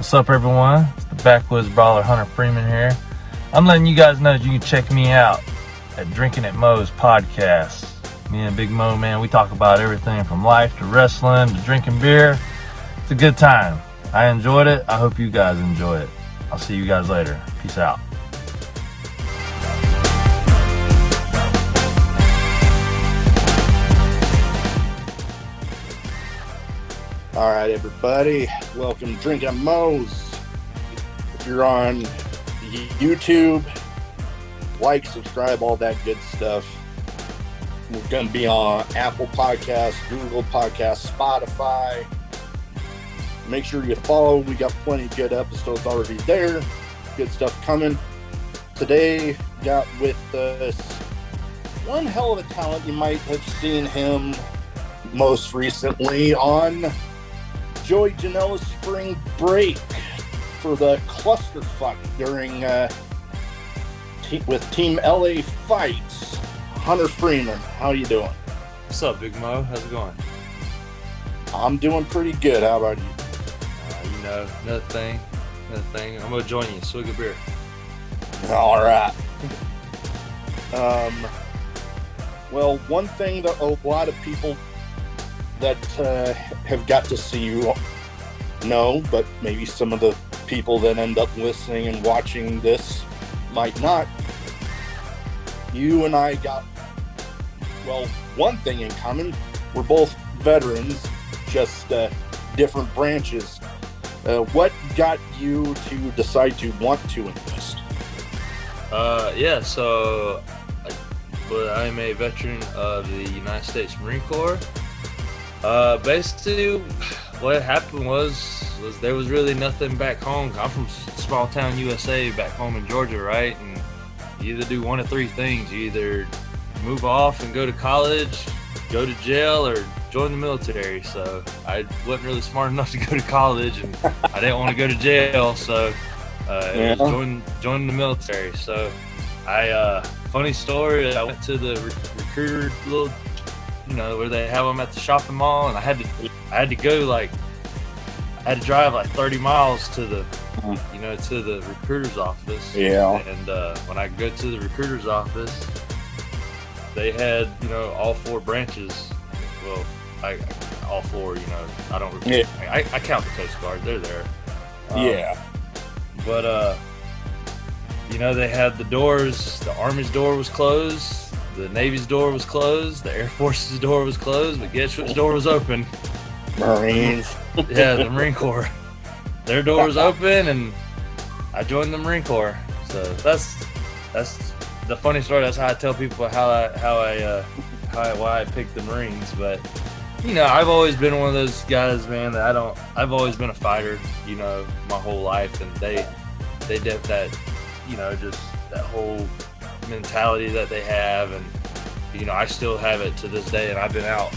What's up, everyone? It's the backwoods brawler Hunter Freeman here. I'm letting you guys know that you can check me out at Drinkin at Mo's podcast. Me and Big Mo, man, we talk about everything from life to wrestling to drinking beer. It's a good time. I enjoyed it. I hope you guys enjoy it. I'll see you guys later. Peace out. All right, everybody. Welcome to Drinkin at Mo's. If you're on YouTube, like, subscribe, all that good stuff. We're going to be on Apple Podcasts, Google Podcasts, Spotify. Make sure you follow. We got plenty of good episodes already there. Good stuff coming. Today, got with us one hell of a talent. You might have seen him most recently on Joey Janela's spring break for the clusterfuck during with Team LA Fights. Hunter Freeman, how you doing? What's up, Big Mo? How's it going? I'm doing pretty good. How about you? Another thing. I'm gonna join you. Swig a beer. All right. Well, one thing that a lot of people that have got to see you know, but maybe some of the people that end up listening and watching this might not. You and I got, well, one thing in common. We're both veterans, just different branches. What got you to decide to want to enlist? So I'm a veteran of the United States Marine Corps. Basically, what happened was there was really nothing back home. I'm from small town USA, back home in Georgia, right? And you either do one of three things. You either move off and go to college, go to jail, or join the military. So I wasn't really smart enough to go to college, and I didn't want to go to jail, so it was join the military. So funny story, I went to the recruiter little, where they have them at the shopping mall, and I had to go I had to drive 30 miles to the to the recruiter's office. Yeah. And when I go to the recruiter's office, they had all four branches. Well, all four. I don't. Yeah. I count the Coast Guard. They're there. But they had the doors. The Army's door was closed. The Navy's door was closed. The Air Force's door was closed. But guess which door was open? Marines. Yeah, the Marine Corps. Their door was open, and I joined the Marine Corps. So that's the funny story. That's how I tell people why I picked the Marines. But I've always been one of those guys, man. That I've always been a fighter. My whole life, and they did that. Just that whole mentality that they have, and I still have it to this day. And I've been out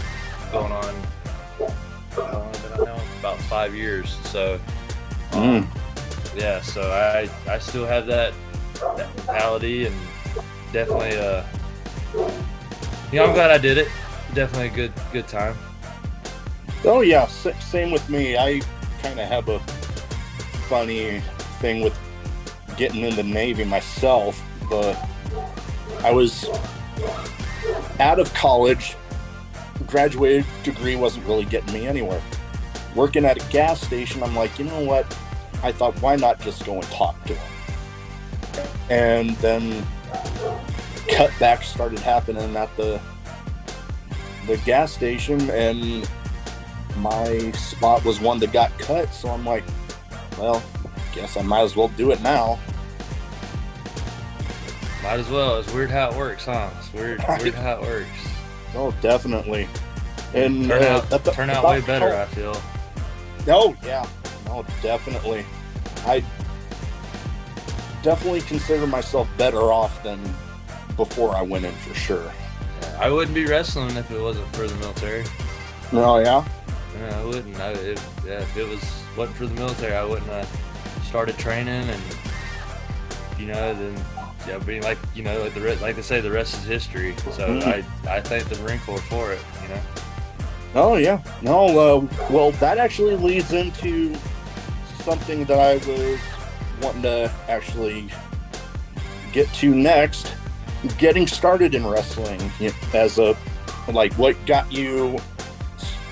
going on. I've been out now about 5 years. So so I still have that mentality, and definitely I'm glad I did it. Definitely a good time. Oh yeah, same with me. I kind of have a funny thing with getting in the Navy myself. I was out of college, graduated degree wasn't really getting me anywhere. Working at a gas station, I'm like, you know what? I thought, why not just go and talk to him? And then cutbacks started happening at the gas station, and my spot was one that got cut. So I'm like, well, guess I might as well do it now. Might as well. It's weird how it works, huh? It's weird how it works. Oh, definitely. And turn out way better, I feel. Oh yeah, no, definitely. I definitely consider myself better off than before I went in, for sure. Yeah, I wouldn't be wrestling if it wasn't for the military. Oh yeah. Yeah, I wouldn't. If it wasn't for the military, I wouldn't have started training, and then being like they say, the rest is history. So I thank the Marine Corps for it. Oh yeah. No. Well, that actually leads into something that I was wanting to actually get to next. Getting started in wrestling, as a, like, what got you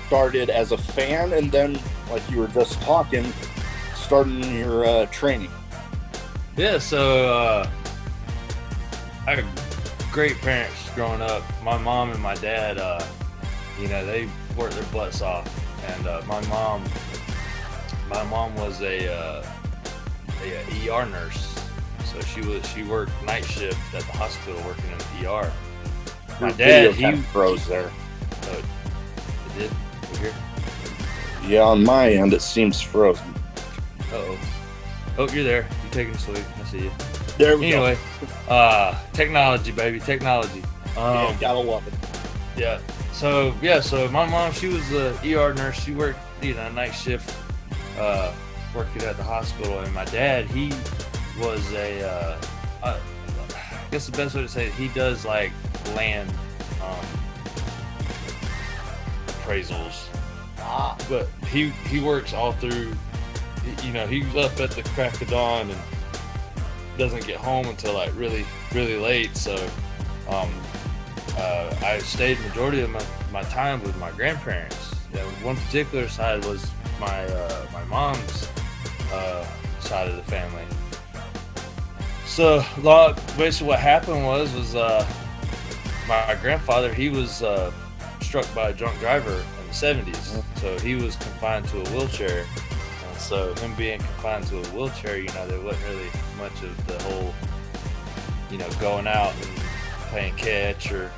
started as a fan, and then, like you were just talking, starting your training. Yeah, so I had great parents growing up. My mom and my dad, they worked their butts off, and my mom was a ER nurse. So she worked night shift at the hospital working in the ER. My dad, he froze there. Oh, it did? Over here? Yeah, on my end it seems frozen. Uh-oh. Oh, you're there. You're taking a sleep. I see you. There we go. Anyway, technology, baby, technology. Yeah, gotta love it. Yeah. So my mom, she was a ER nurse. She worked, night shift, working at the hospital. And my dad, he was I guess the best way to say it, he does like land appraisals. But he works all through, he's up at the crack of dawn and doesn't get home until like really, really late. So I stayed majority of my time with my grandparents. One particular side was my mom's side of the family. So basically what happened was my grandfather, he was struck by a drunk driver in the 70s. So he was confined to a wheelchair. And so him being confined to a wheelchair, there wasn't really much of the whole, going out and playing catch or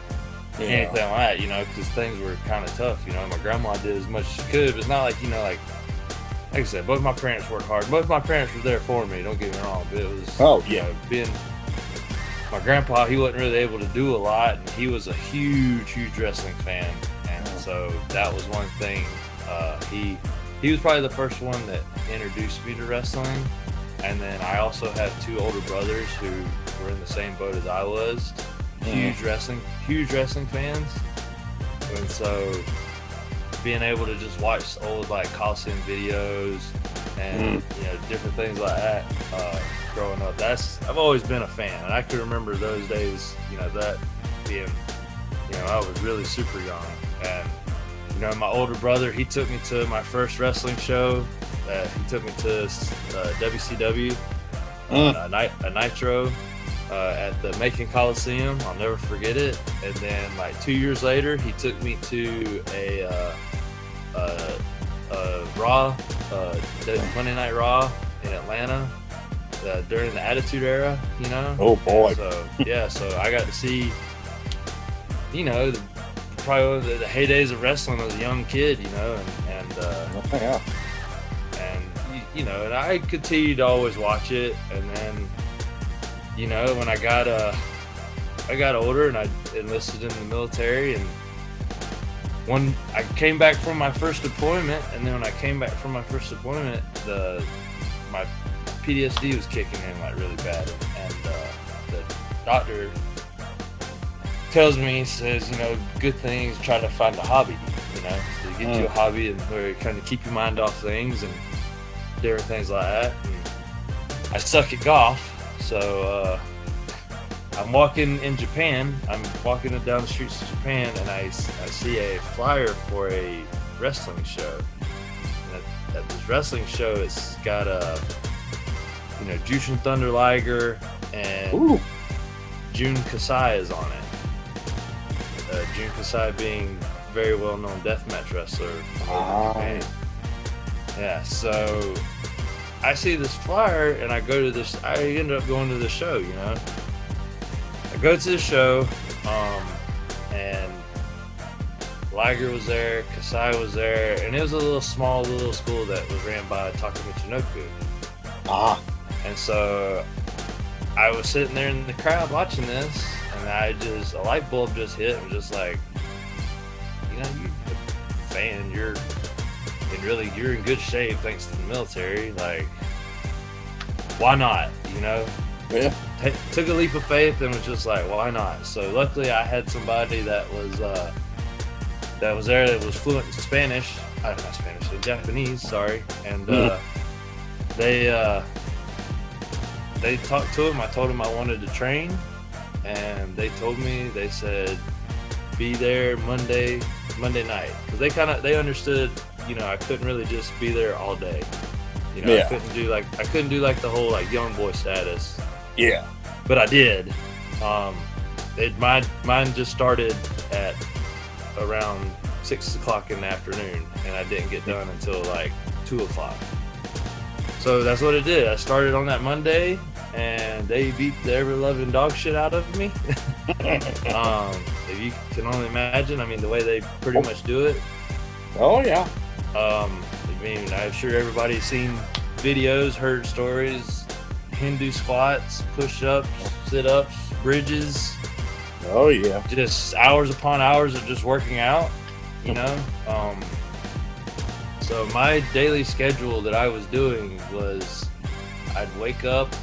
anything like that, because things were kind of tough. My grandma did as much as she could, but it's not like, like I said, both my parents worked hard. Both my parents were there for me, don't get me wrong, but it was, being my grandpa, he wasn't really able to do a lot, and he was a huge, huge wrestling fan, and so that was one thing. He was probably the first one that introduced me to wrestling, and then I also have two older brothers who were in the same boat as I was, huge wrestling fans, and so being able to just watch old like Coliseum videos and different things like that growing up, I've always been a fan, and I can remember those days, that being, I was really super young, and my older brother, he took me to my first wrestling show. He took me to WCW, a Nitro at the Macon Coliseum. I'll never forget it. And then like 2 years later, he took me to a Raw, Monday Night Raw in Atlanta during the Attitude Era, Oh boy. So I got to see, probably one of the heydays of wrestling as a young kid, and and I continued to always watch it. And then, when I got older and I enlisted in the military, and I came back from my first deployment, and then when I came back from my first deployment, my PTSD was kicking in like really bad, and the doctor tells me, he says, good things, try to find a hobby, to get you a hobby and where you kind of keep your mind off things and different things like that. And I suck at golf, so I'm walking in Japan. I'm walking down the streets of Japan, and I see a flyer for a wrestling show. And at this wrestling show, it's got Jushin Thunder Liger and Jun Kasai is on it. Jun Kasai being a very well-known deathmatch wrestler from Japan. Yeah, so I see this flyer, and I ended up going to the show, I go to the show, and Liger was there, Kasai was there, and it was a small school that was ran by Taka Michinoku. And so I was sitting there in the crowd watching this, and a light bulb just hit, and just like, you're a fan, you're in good shape thanks to the military, like, why not, Yeah. Took a leap of faith and was just like, why not? So luckily I had somebody that was there that was fluent in Spanish, not Spanish, in Japanese, sorry, and they talked to him. I told him I wanted to train, and they told me, they said, be there Monday night, because they understood, you know, I couldn't really just be there all day. You know, I couldn't do like the whole like young boy status. Yeah. But I did. Mine just started at around 6 o'clock in the afternoon, and I didn't get done until like 2 o'clock. So that's what it did. I started on that Monday, and they beat the ever-loving dog shit out of me. If you can only imagine, I mean, the way they pretty much do it. Oh, yeah. I mean, I'm sure everybody's seen videos, heard stories, Hindu squats, push-ups, sit-ups, bridges. Oh, yeah. Just hours upon hours of just working out, you know? So my daily schedule that I was doing was I'd wake up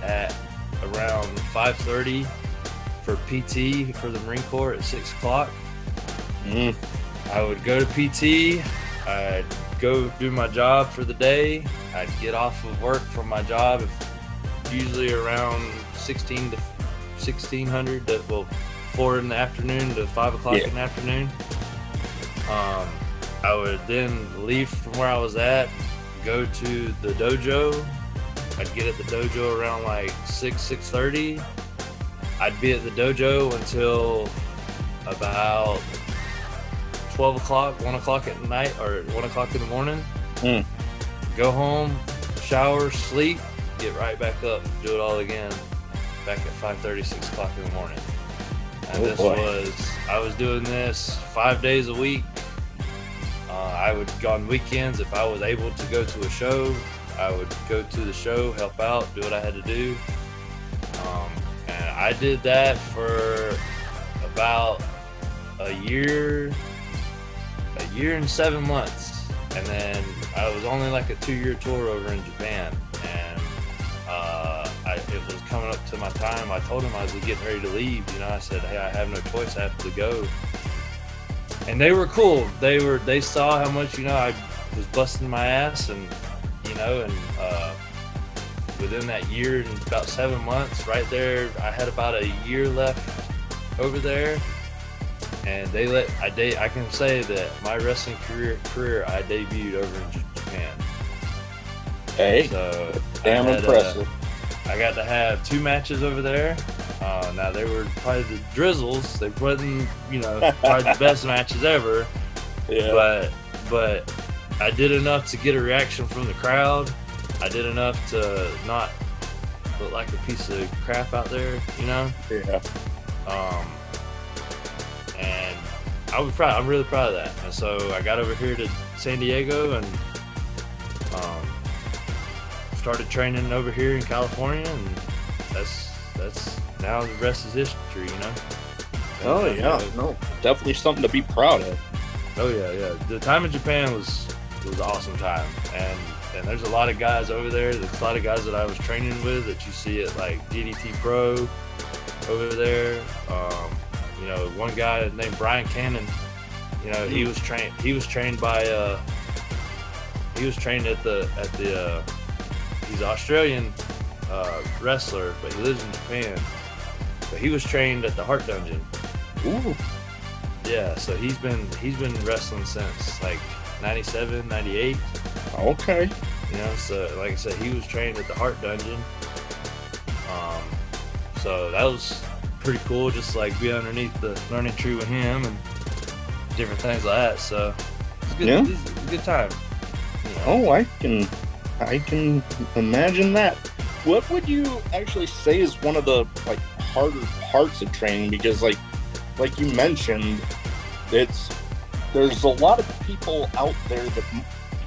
at around 5:30 for PT for the Marine Corps at 6 o'clock. I would go to PT. I'd go do my job for the day. I'd get off of work from my job usually around 1600 to 4 in the afternoon to 5 o'clock in the afternoon. I would then leave from where I was at, go to the dojo. I'd get at the dojo around like 6:30. I'd be at the dojo until about 12 o'clock, 1 o'clock at night, or 1 o'clock in the morning. Go home, shower, sleep, get right back up, do it all again, back at 5:30, 6 o'clock in the morning. And I was doing this 5 days a week. I would go on weekends if I was able to go to a show. I would go to the show, help out, do what I had to do. And I did that for about a year and 7 months. And then I was only like a 2-year tour over in Japan. And it was coming up to my time. I told him I was getting ready to leave. You know, I said, hey, I have no choice. I have to go. And they were cool. They saw how much, you know, I was busting my ass, and you know, and within that year and about 7 months, right there, I had about a year left over there, and I can say that my wrestling career I debuted over in Japan. Hey, so damn impressive. I got to have 2 matches over there. Now they were probably the drizzles. They wasn't, you know, probably the best matches ever. Yeah. But I did enough to get a reaction from the crowd. I did enough to not look like a piece of crap out there, you know. Yeah. And I'm really proud of that. And so I got over here to San Diego and started training over here in California, and that's now the rest is history, you know. And, no, definitely something to be proud of. Oh yeah. The time in Japan was an awesome time, and there's a lot of guys over there. There's a lot of guys that I was training with that you see at like DDT Pro over there. You know, one guy named Brian Cannon. You know, he was trained by he's an Australian wrestler, but he lives in Japan. But he was trained at the Heart Dungeon. Ooh. Yeah, so he's been wrestling since like 97, 98. Okay. You know, so like I said, he was trained at the Heart Dungeon. So that was pretty cool, just like be underneath the learning tree with him and different things like that. So it's good. Yeah. It's a good time. You know? Oh, I can imagine that. What would you actually say is one of the like harder parts of training? Because like you mentioned, there's a lot of people out there that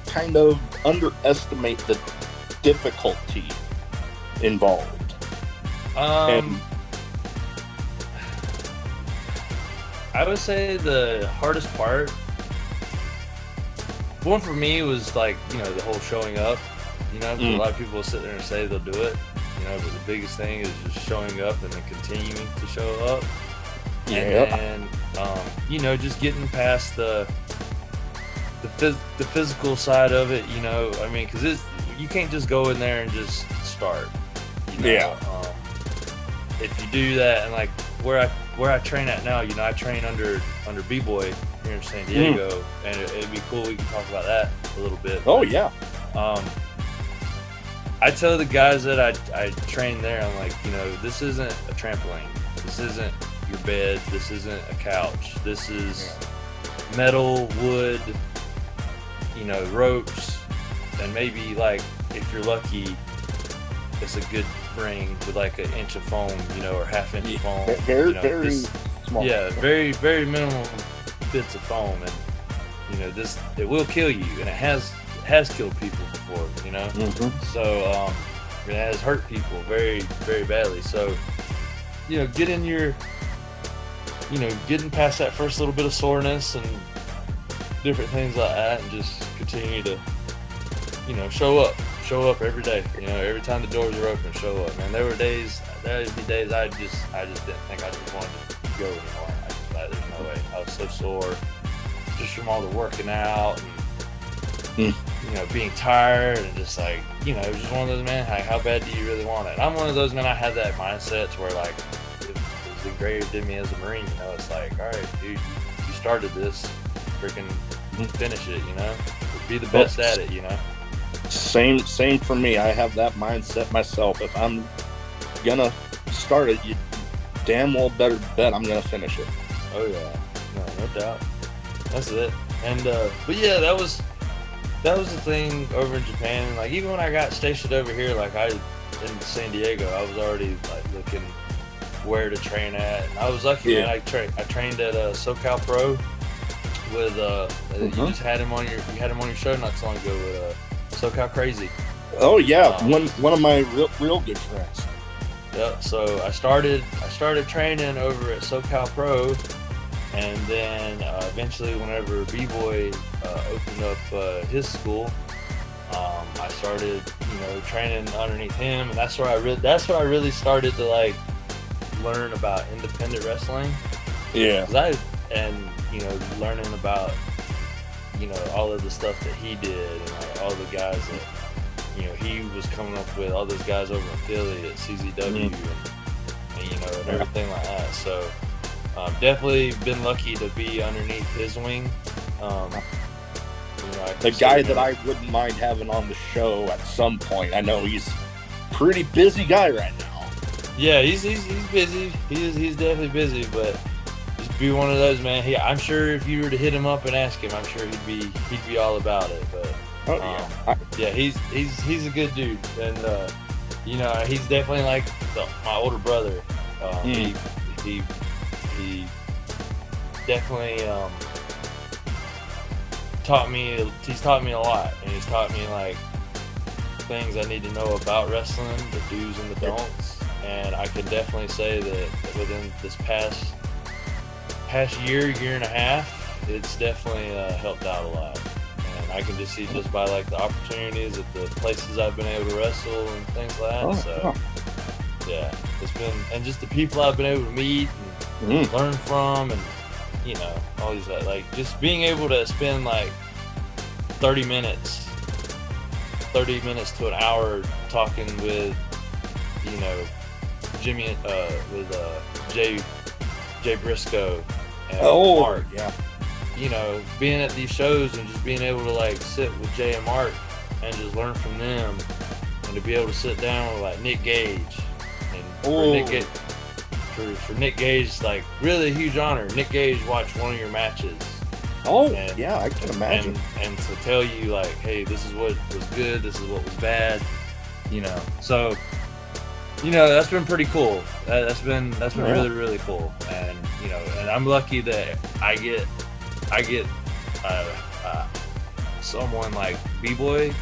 kind of underestimate the difficulty involved. I would say the hardest part, one for me, was like, you know, the whole showing up. You know, a lot of people will sit there and say they'll do it, you know, but the biggest thing is just showing up and then continuing to show up. Yeah. And you know, just getting past the physical side of it, you know. I mean, because you can't just go in there and just start. You know? Yeah. If you do that, and like where I train at now, you know, I train under B-Boy here in San Diego, and it'd be cool. We can talk about that a little bit. Oh yeah. I tell the guys that I train there, I'm like, you know, this isn't a trampoline. This isn't your bed. This isn't a couch. This is metal, wood, you know, ropes, and maybe like if you're lucky, it's a good ring with like an inch of foam, you know, or half-inch foam. Very, you know, very small. Yeah, very, very minimal bits of foam, and you know, it will kill you, and it has killed people before, you know. So it has hurt people very, very badly. So, you know, getting past that first little bit of soreness and different things like that, and just continue to, you know, show up every day. You know, every time the doors are open, show up, man. There would be days I just didn't think I just wanted to go anymore. There's no way. I was so sore just from all the working out and you know, being tired, and just like, you know, it was just one of those, man, how bad do you really want it? And I'm one of those men, I had that mindset to where like it was engraved in me as a Marine, you know. It's like, all right, dude, you started this, freaking finish it, you know, be the best at it, you know. Same for me. I have that mindset myself. If I'm gonna start it, you damn well better bet I'm gonna finish it. Oh yeah, no doubt. That's it. And but yeah, that was the thing over in Japan. Like even when I got stationed over here, like in San Diego, I was already like looking where to train at. And I was lucky, man. I trained at SoCal Pro with you just had him on your show not so long ago with SoCal Crazy. Oh yeah, one of my real good friends. Yeah, so I started training over at SoCal Pro, and then eventually, whenever B-Boy opened up his school, I started, you know, training underneath him, and that's where I really started to like learn about independent wrestling. Yeah, you know, learning about, you know, all of the stuff that he did, and like all the guys that, you know, he was coming up with, all those guys over in Philly at CZW and you know, and everything like that. So definitely been lucky to be underneath his wing. You know, the guy that I wouldn't mind having on the show at some point. I know he's a pretty busy guy right now. Yeah, he's busy. He's definitely busy, but just be one of those, man. I'm sure if you were to hit him up and ask him, I'm sure he'd be all about it. But yeah, he's a good dude, and you know, he's definitely like my older brother. He definitely he's taught me a lot, and he's taught me like things I need to know about wrestling, the do's and the don'ts. And I can definitely say that within this past year and a half, it's definitely helped out a lot. And I can just see just by like the opportunities at the places I've been able to wrestle and things like that. Yeah, it's been, and just the people I've been able to meet and learn from, and you know, all these like just being able to spend like 30 minutes to an hour talking with, you know, Jimmy with Jay Briscoe and Mark. Yeah. You know, being at these shows and just being able to like sit with Jay and Mark and just learn from them, and to be able to sit down with like Nick Gage, and for Nick Gage, like really a huge honor. Nick Gage watched one of your matches. Yeah, I can imagine. And to tell you like, hey, this is what was good, this is what was bad, you know. So, you know, that's been pretty cool. That's been really, really cool. And you know, and I'm lucky that I get someone like B-Boy.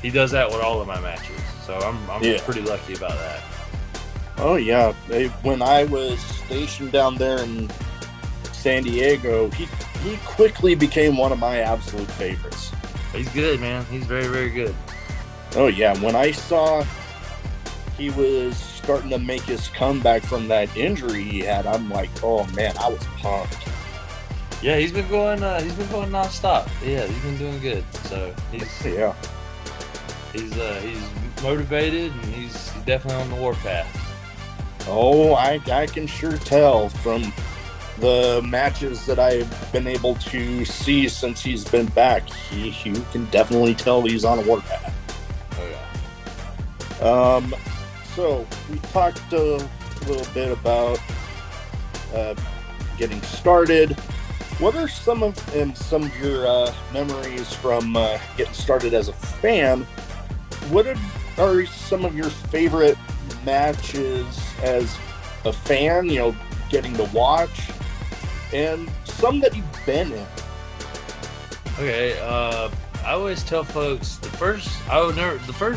He does that with all of my matches. So I'm pretty lucky about that. Oh yeah, when I was stationed down there in San Diego, he quickly became one of my absolute favorites. He's good, man. He's very, very good. Oh yeah, when I saw he was starting to make his comeback from that injury he had, I'm like, oh man, I was pumped. Yeah, he's been going nonstop. Yeah, he's been doing good. So he's He's motivated, and he's definitely on the warpath. Oh, I can sure tell from the matches that I've been able to see since he's been back. You can definitely tell he's on a warpath. Oh yeah. So we talked a little bit about getting started. What are some of your memories from getting started as a fan? What are some of your favorite matches as a fan? You know, getting to watch, and some that you've been in. Okay. I always tell folks the first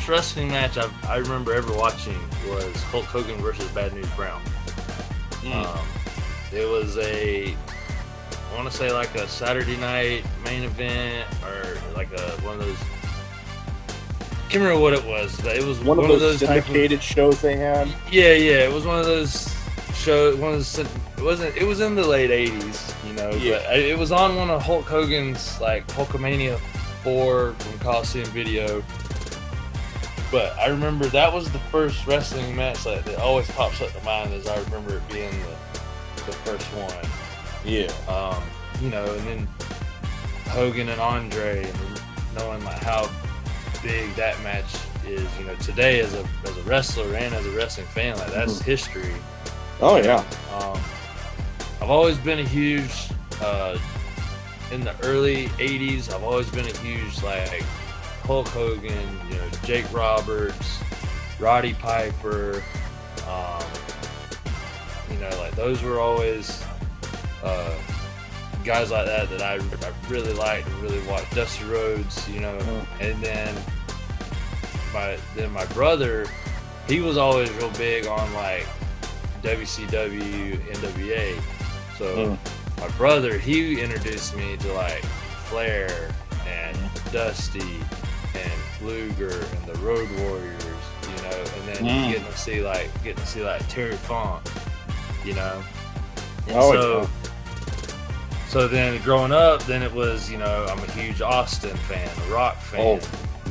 wrestling match I remember ever watching was Hulk Hogan versus Bad News Brown. It was I want to say like a Saturday night main event, or like one of those. I can't remember what it was, but it was one of those syndicated shows they had. Yeah, it was one of those shows. It was in the late '80s, you know. Yeah. But it was on one of Hulk Hogan's like Hulkamania 4 from Coliseum Video. But I remember that was the first wrestling match that always pops up to mind, as I remember it being the first one. Yeah. You know, and then Hogan and Andre, and knowing like how big that match is, you know, today as a wrestler and as a wrestling fan, like that's history. Oh yeah. I've always been a huge in the early '80s. I've always been a huge like Hulk Hogan, you know, Jake Roberts, Roddy Piper. You know, like those were always guys like that I really liked and really watched. Dusty Rhodes, you know, and then my brother, he was always real big on like WCW, NWA. So my brother, he introduced me to like Flair and Dusty and Luger and the Road Warriors, you know, and then getting to see like Terry Funk, you know. And so then growing up, then it was, you know, I'm a huge Austin fan, a Rock fan. Oh,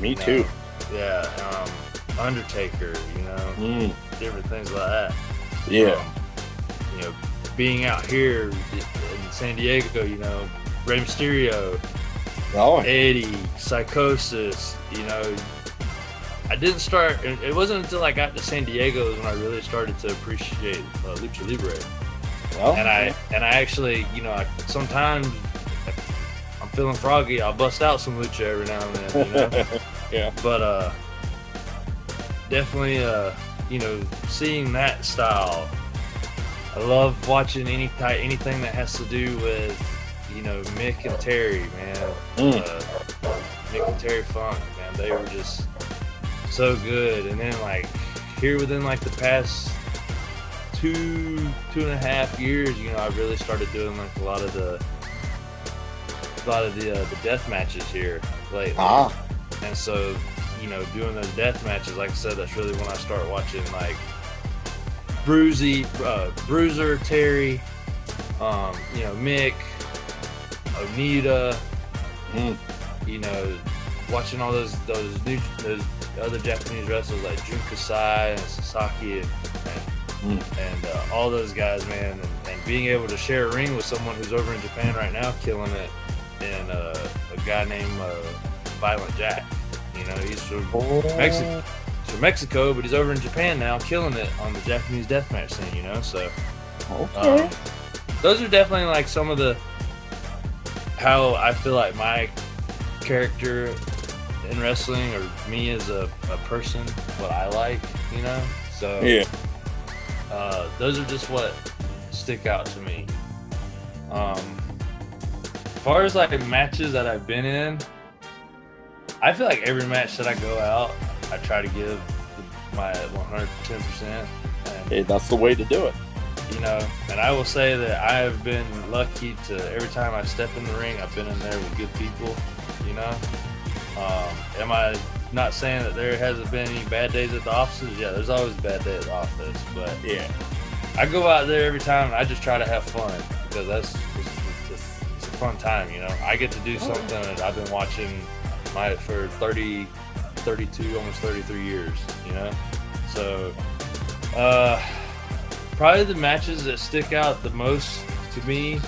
me too. Yeah, Undertaker, you know, different things like that. Yeah. You know, being out here in San Diego, you know, Rey Mysterio, Eddie, Psychosis, you know. I didn't start, it wasn't until I got to San Diego when I really started to appreciate Lucha Libre. And I actually, you know, sometimes if I'm feeling froggy, I'll bust out some lucha every now and then, you know. Yeah. But definitely, you know, seeing that style. I love watching anything that has to do with, you know, Mick and Terry, man. Mick and Terry Funk, man, they were just so good. And then like here within like the past 2.5 years, you know, I really started doing like a lot of the death matches here lately. And so, you know, doing those death matches, like I said, that's really when I start watching like Bruiser, Terry, you know, Mick, Onita, you know, watching all those other Japanese wrestlers like Jun Kasai and Sasaki and all those guys, man, and being able to share a ring with someone who's over in Japan right now killing it, and a guy named Violent Jack. You know, he's from Mexico, but he's over in Japan now killing it on the Japanese deathmatch scene, you know. So those are definitely like some of the how I feel like my character in wrestling, or me as a person, what I like, you know. So yeah. Those are just what stick out to me. As far as like matches that I've been in, I feel like every match that I go out, I try to give my 110%. And, hey, that's the way to do it. You know, and I will say that I have been lucky to, every time I step in the ring, I've been in there with good people, you know. Am I not saying that there hasn't been any bad days at the offices? Yeah, there's always a bad day at the office, but yeah, I go out there every time and I just try to have fun, because it's a fun time, you know. I get to do something that I've been watching for 30 32, almost 33 years, you know? So, probably the matches that stick out the most to me,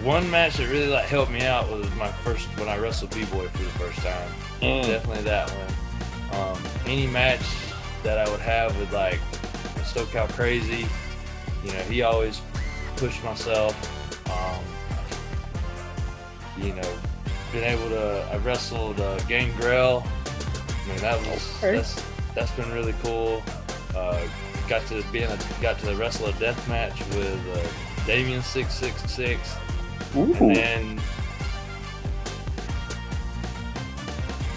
one match that really like helped me out was my first, when I wrestled B-Boy for the first time. Definitely that one. Any match that I would have with like SoCal Crazy, you know, he always pushed myself. You know, been able to, I wrestled Gangrel. I mean, that's been really cool. Got to wrestle a death match with Damien 666. Ooh. And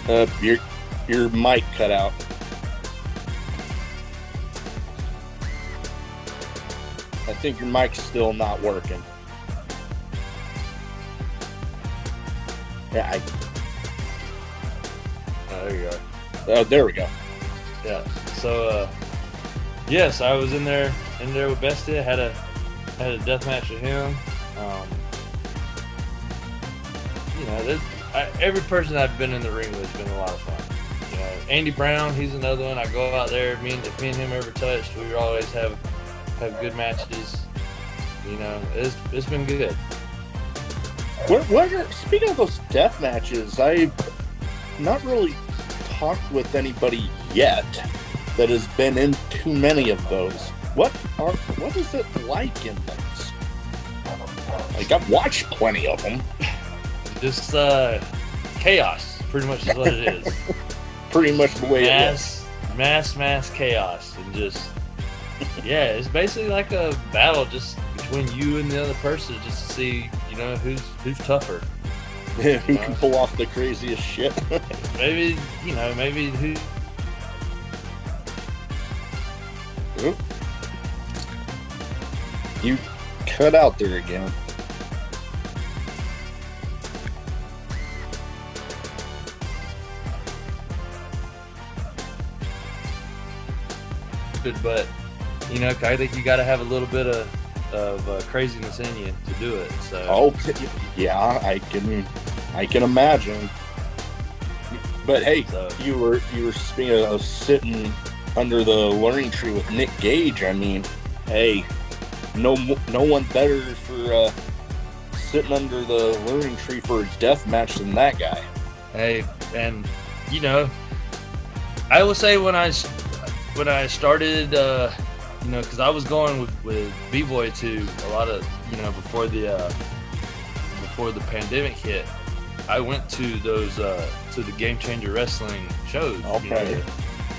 then your mic cut out. I think your mic's still not working. Yeah, there you go. Oh, there we go. Yeah. So, yes, I was in there with Bestia. Had a death match with him. You know, every person I've been in the ring with has been a lot of fun. You know, Andy Brown, he's another one. I go out there. If me and him ever touched, we always have good matches. You know, it's been good. Speaking of those death matches, I've not really talked with anybody yet that has been in too many of those. What is it like in those? Like, I've watched plenty of them. Just chaos, pretty much is what it is. Pretty much the way it is. Mass chaos, and just yeah, it's basically like a battle just between you and the other person, just to see, you know, who's tougher. Yeah, who can pull off the craziest shit. maybe who. Oop. You cut out there again. But you know, I think you got to have a little bit of craziness in you to do it. So yeah, I can imagine. But hey, you were speaking of sitting under the learning tree with Nick Gage. I mean, hey, no one better for sitting under the learning tree for a death match than that guy. Hey, and you know, I will say when I started, you know, because I was going with B-Boy to a lot of, you know, before the pandemic hit, I went to those to the Game Changer Wrestling shows, you know,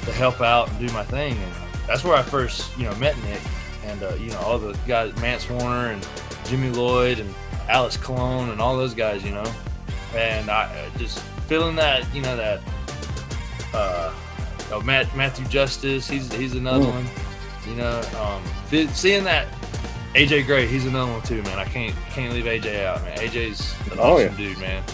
to help out and do my thing, and that's where I first, you know, met Nick, and you know, all the guys, Mance Warner and Jimmy Lloyd and Alex Colon and all those guys, you know, and I just feeling that, you know, that Matthew Justice, he's another one, you know, seeing that AJ Gray, he's another one too, man. I can't leave AJ out, man. AJ's an awesome dude, man.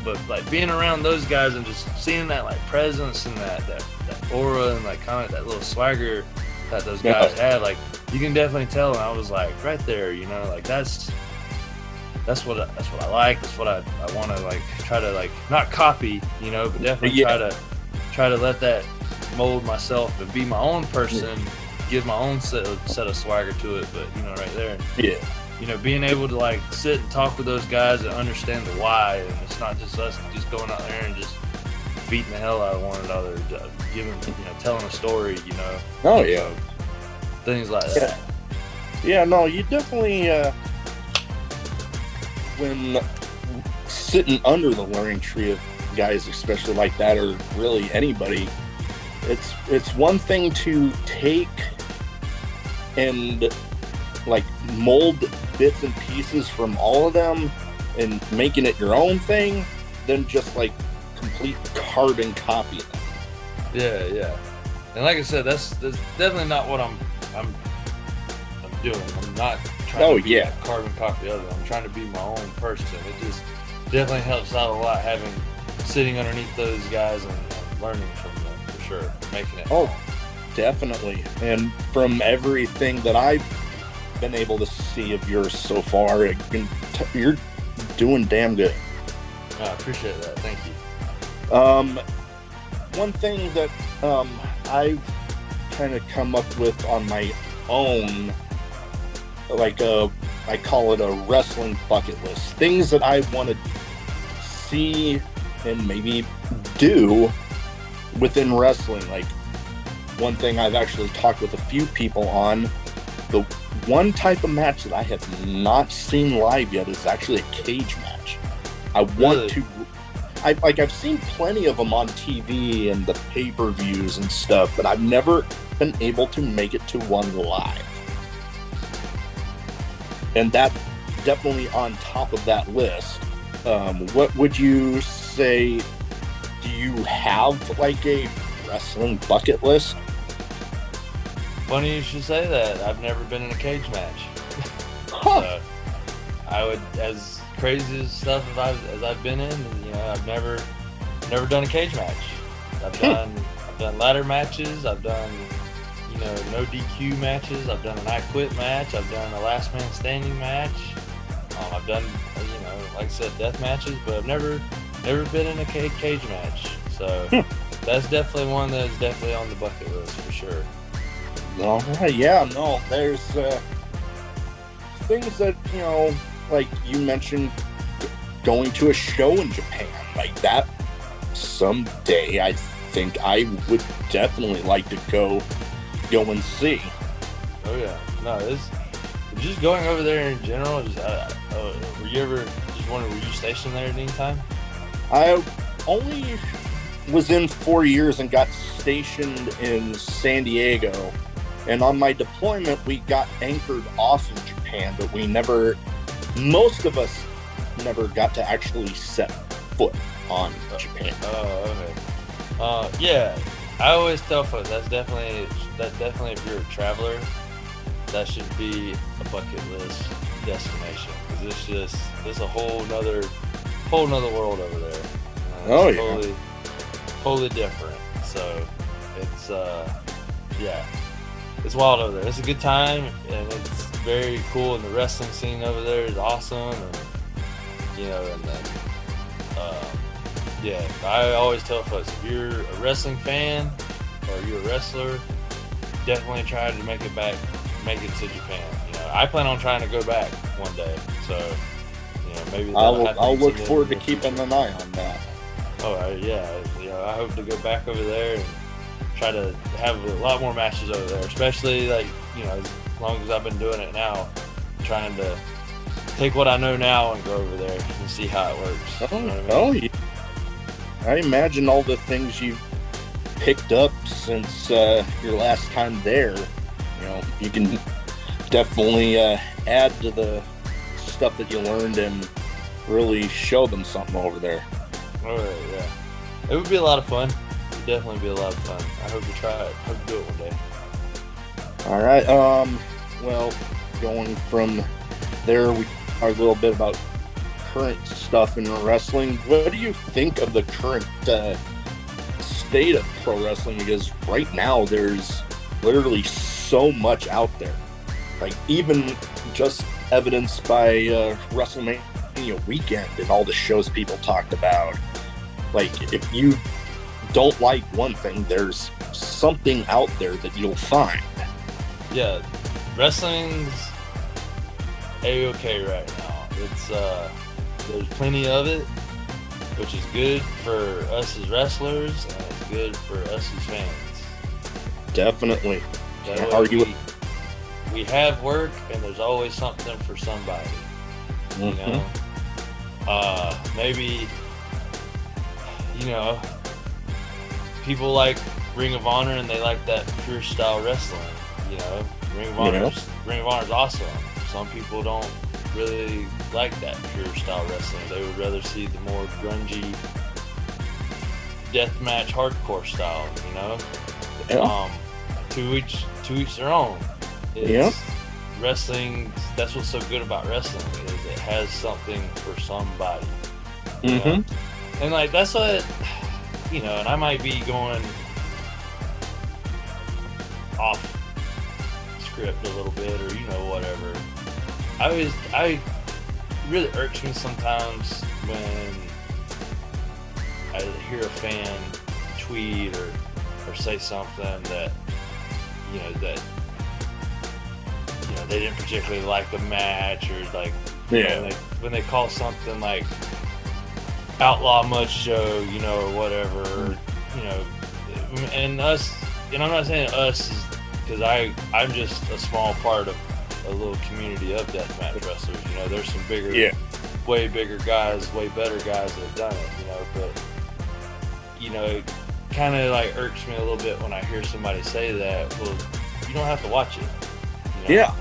But like being around those guys and just seeing that like presence and that aura and like kind of that little swagger that those guys had, like you can definitely tell. And I was like right there, you know, like that's what I like. That's what I want to like try to like not copy, you know, but definitely try to let that mold myself and be my own person, give my own set of swagger to it. But you know, right there, you know, being able to like sit and talk with those guys and understand the why, and it's not just us just going out there and just beating the hell out of one another, giving, you know, telling a story, you know. So, things like that. Yeah, no, you definitely when sitting under the learning tree of guys, especially like that, or really anybody, it's one thing to take and like mold bits and pieces from all of them and making it your own thing, than just like complete carbon copy them. Yeah. And like I said, that's definitely not what I'm doing. I'm not trying to be a carbon copy of it. I'm trying to be my own person. It just definitely helps out a lot having sitting underneath those guys and learning from them, for sure, making it. Oh, definitely. And from everything that I've been able to see of yours so far, you're doing damn good. I appreciate that. Thank you. Um, One thing that I've kind of come up with on my own, like I call it a wrestling bucket list. Things that I want to see and maybe do within wrestling. Like, one thing I've actually talked with a few people on, the one type of match that I have not seen live yet is actually a cage match. I want to. I've seen plenty of them on TV and the pay-per-views and stuff, but I've never been able to make it to one live. And that definitely on top of that list. What would you say? Do you have like a wrestling bucket list? Funny you should say that. I've never been in a cage match. Huh. So I would, as crazy as stuff as I've been in, I've never done a cage match. I've done ladder matches. I've done no DQ matches. I've done an I Quit match. I've done a last man standing match. I've done like I said, death matches, but I've never been in a cage match. So that's definitely one that's definitely on the bucket list for sure. All right, yeah, no, there's things that, like you mentioned, going to a show in Japan, like that someday I think I would definitely like to go and see. Oh yeah, no, it's just going over there in general. Just were you stationed there at any time? I only was in 4 years and got stationed in San Diego. And on my deployment, we got anchored off in Japan, but most of us never got to actually set foot on Japan. Oh, okay. Yeah, I always tell folks that definitely if you're a traveler, that should be a bucket list destination, because it's a whole nother world over there. It's totally different. So it's yeah. It's wild over there. It's a good time, and it's very cool. And the wrestling scene over there is awesome. And I always tell folks, if you're a wrestling fan or you're a wrestler, definitely try to make it to Japan. I plan on trying to go back one day. So maybe I'll look forward to keeping an eye on that. Oh yeah, I hope to go back over there and try to have a lot more matches over there, especially as long as I've been doing it now, trying to take what I know now and go over there and see how it works. Yeah. I imagine all the things you've picked up since your last time there, you can definitely add to the stuff that you learned and really show them something over there. Oh yeah, it would be a lot of fun. Definitely be a lot of fun. I hope to try it. Hope to do it one day. All right. Well, going from there, we talked a little bit about current stuff in wrestling. What do you think of the current state of pro wrestling? Because right now there's literally so much out there. Like, even just evidenced by WrestleMania weekend and all the shows people talked about. Like, if you don't like one thing, there's something out there that you'll find. Yeah, wrestling's a-okay right now. It's there's plenty of it, which is good for us as wrestlers, and it's good for us as fans. Definitely. Can't argue. We have work, and there's always something for somebody. Maybe people like Ring of Honor, and they like that pure style wrestling. Ring of Honor is awesome. Some people don't really like that pure style wrestling. They would rather see the more grungy deathmatch hardcore style. To each their own. Wrestling. That's what's so good about wrestling, is it has something for somebody. And that's what. And I might be going off script a little bit, or whatever. It really irks me sometimes when I hear a fan tweet or say something that they didn't particularly like the match, or like when they call something like Outlaw Mud Show, or whatever, and us, and I'm not saying us is because I'm just a small part of a little community of deathmatch wrestlers. There's some bigger, way bigger guys, way better guys that have done it. But it kind of like irks me a little bit when I hear somebody say that. Well, you don't have to watch it. Yeah.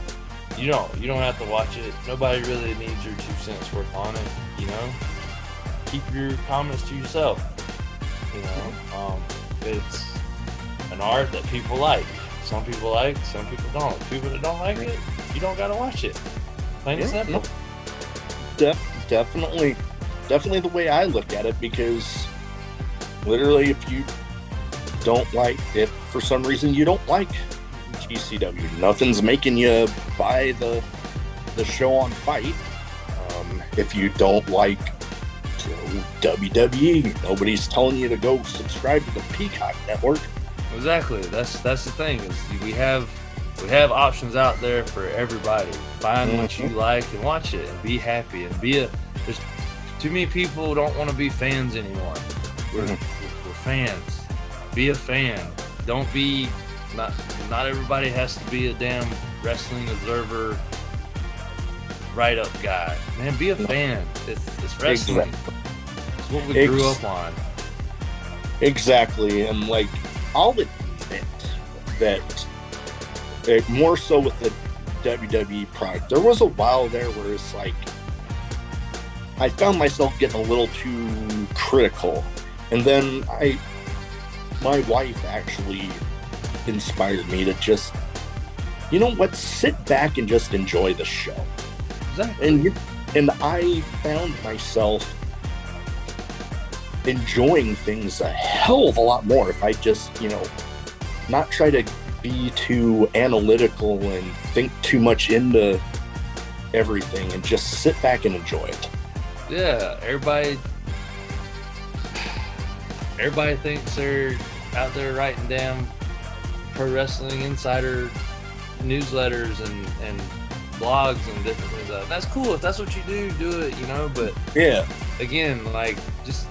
You don't have to watch it. Nobody really needs your 2 cents worth on it. Keep your comments to yourself. It's an art that people like. Some people like, some people don't. People that don't like it, you don't gotta watch it. Plain and simple. Definitely the way I look at it, because literally, if for some reason you don't like GCW, nothing's making you buy the show on Fight. If you don't like WWE, nobody's telling you to go subscribe to the Peacock Network. Exactly. That's the thing, is we have options out there for everybody. Find what you like and watch it and be happy and there's too many people who don't want to be fans anymore. We're fans. Be a fan. Don't be not everybody has to be a damn Wrestling Observer write-up guy. Man, be a fan. It's wrestling. Exactly. It's what we grew up on. Exactly. And I'll admit that more so with the WWE product, there was a while there where it's I found myself getting a little too critical. And then my wife actually inspired me to just, sit back and just enjoy the show. Exactly. And I found myself enjoying things a hell of a lot more if I just, not try to be too analytical and think too much into everything and just sit back and enjoy it. Yeah, everybody thinks they're out there writing damn Pro Wrestling Insider newsletters and blogs and different things. That's cool. If that's what you do it, but again, just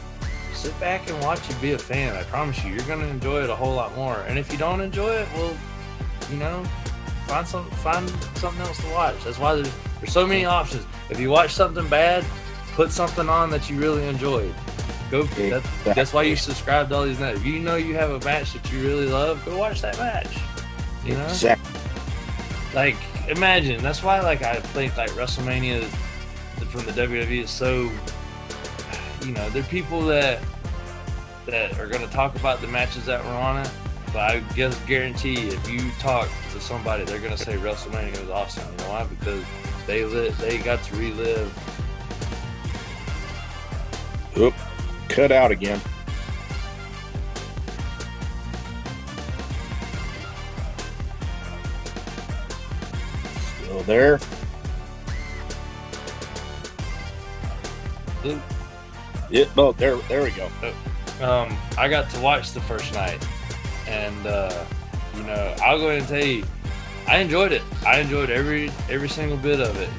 sit back and watch and be a fan. I promise you're going to enjoy it a whole lot more. And if you don't enjoy it, well, find something else to watch. That's why there's so many options. If you watch something bad, put something on that you really enjoyed. That's why you subscribe to all these networks. If you have a match that you really love, go watch that match. Exactly. Imagine. That's why I think WrestleMania from the WWE is so. There are people that are going to talk about the matches that were on it, but I guarantee if you talk to somebody, they're going to say WrestleMania was awesome. You know why? Because they got to relive. Oop, cut out again. Still there? Oop. Yeah, no, there we go. I got to watch the first night, and I'll go ahead and tell you, I enjoyed it. I enjoyed every single bit of it.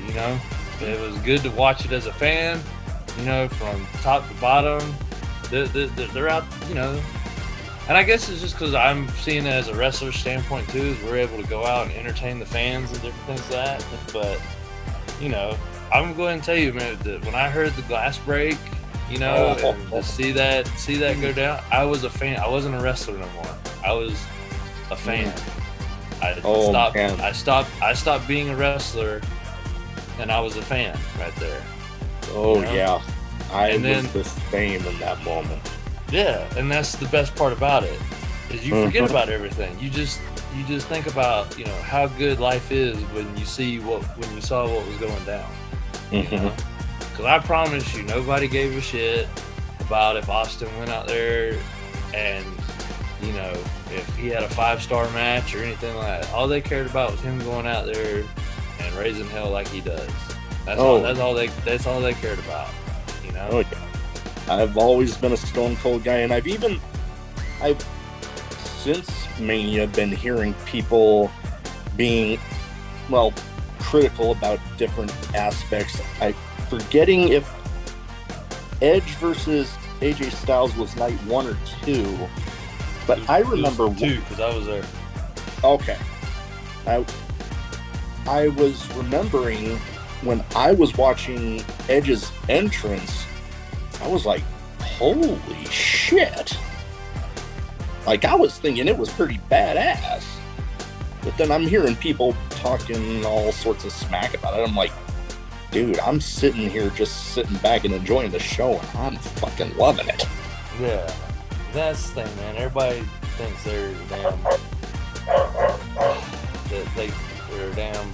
It was good to watch it as a fan. From top to bottom, they're out. And I guess it's just because I'm seeing it as a wrestler standpoint too. Is we're able to go out and entertain the fans and different things like that. But I'm going to tell you, man, that when I heard the glass break. And to see that go down, I was a fan. I wasn't a wrestler no more. I was a fan. I stopped being a wrestler, and I was a fan right there. Yeah, I was the same in that moment. Yeah, and that's the best part about it, is you forget about everything. You just think about how good life is when you saw what was going down. Because I promise you, nobody gave a shit about if Austin went out there and, if he had a 5-star match or anything like that. All they cared about was him going out there and raising hell like he does. That's all they cared about. I've always been a Stone Cold guy, and I've since Mania been hearing people being, well, critical about different aspects. I'm forgetting if Edge versus AJ Styles was night 1 or 2, but I remember 2 because I was there. Okay, I was remembering when I was watching Edge's entrance, I was like, holy shit. Like, I was thinking it was pretty badass. But then I'm hearing people talking all sorts of smack about it. I'm like, dude, I'm sitting here just sitting back and enjoying the show, and I'm fucking loving it. Yeah, that's the thing, man. Everybody thinks they're damn, they're damn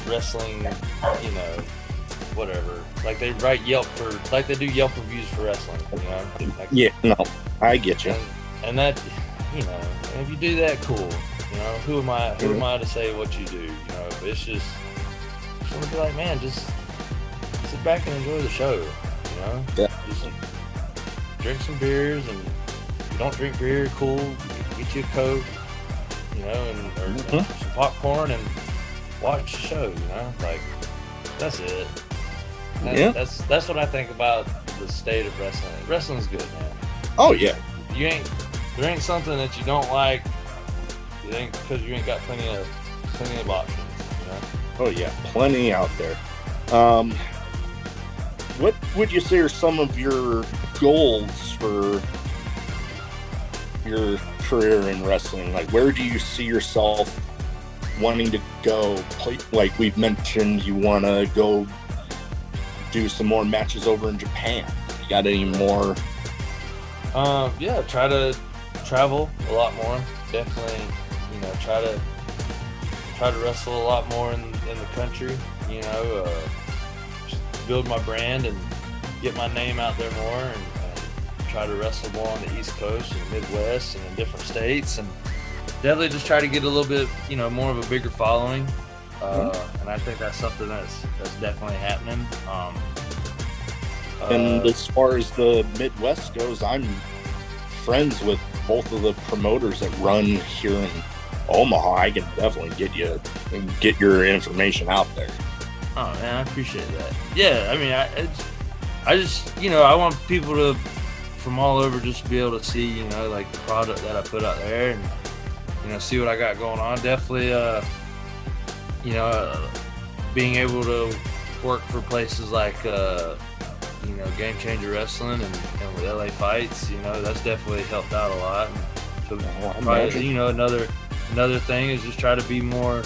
wrestling, you know, whatever. Like they write Yelp like they do Yelp reviews for wrestling, you know? Like, yeah, no, I get you. And that, you know, if you do that, cool. You know, who am I to say what you do? You know, but it's just want to be like, man, just sit back and enjoy the show. You know, just drink some beers, and if you don't drink beer, cool. Get you a Coke, you know, and some popcorn, and watch the show. You know, like that's it. That's what I think about the state of wrestling. Wrestling's good, man. Oh yeah. There ain't something that you don't like. It ain't because you ain't got plenty of options. You know? Oh yeah, plenty out there. What would you say are some of your goals for your career in wrestling? Like, where do you see yourself wanting to go? Like we've mentioned, you want to go do some more matches over in Japan. You got any more? Yeah, try to travel a lot more. Definitely, you know, try to wrestle a lot more in the country. You know, just build my brand and get my name out there more, and try to wrestle more on the East Coast and the Midwest and in different states, and definitely just try to get a little bit, you know, more of a bigger following. And I think that's something that's definitely happening. And as far as the Midwest goes, I'm friends with both of the promoters that run here in Omaha. I can definitely get your information out there. Oh man, I appreciate that. Yeah, I mean, I just, you know, I want people from all over just to be able to see, you know, like the product that I put out there, and you know, see what I got going on. Definitely, you know, being able to work for places like, you know, Game Changer Wrestling and with LA Fights, you know, that's definitely helped out a lot. And so, probably, you know, another thing is just try to be more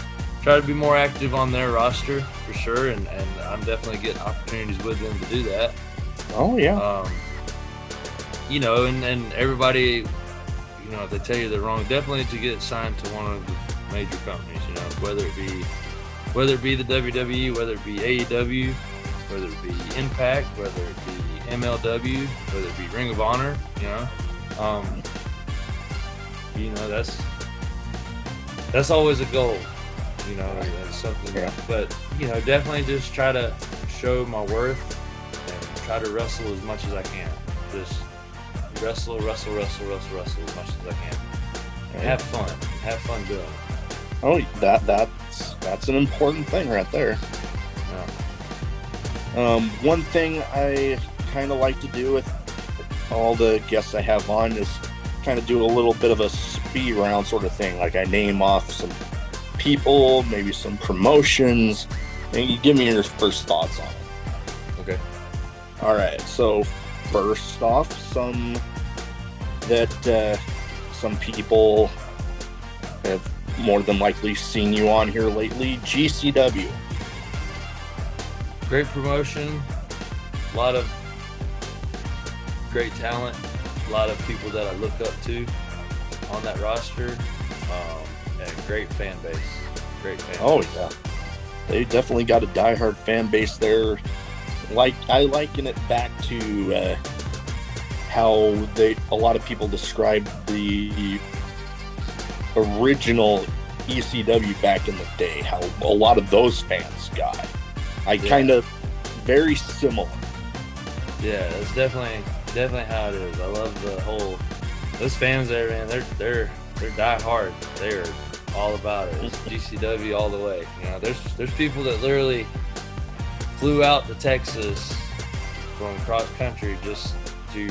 active on their roster for sure, and I'm definitely getting opportunities with them to do that. Oh yeah. You know, and everybody, you know, if they tell you they're wrong, definitely to get signed to one of the major companies, you know, whether it be the WWE, whether it be AEW, whether it be Impact, whether it be MLW, whether it be Ring of Honor, you know. You know, that's always a goal, you know, that's something. Yeah. But, you know, definitely just try to show my worth and try to wrestle as much as I can. Just wrestle as much as I can. And have fun doing it. Oh, that's an important thing right there. Yeah. One thing I kind of like to do with all the guests I have on is kind of do a little bit of a speed round sort of thing. Like I name off some people, maybe some promotions, and you give me your first thoughts on it. Okay. All right. So first off, some people have more than likely seen you on here lately. GCW. Great promotion, a lot of great talent, a lot of people that I look up to on that roster, and great fan base. Oh yeah, they definitely got a diehard fan base there. Like I liken it back to how a lot of people described the original ECW back in the day. How a lot of those fans got. Kind of very similar. Yeah, that's definitely how it is. I love the whole those fans there, man. They're die hard. They're all about it. It's GCW all the way. You know, there's people that literally flew out to Texas from cross country just to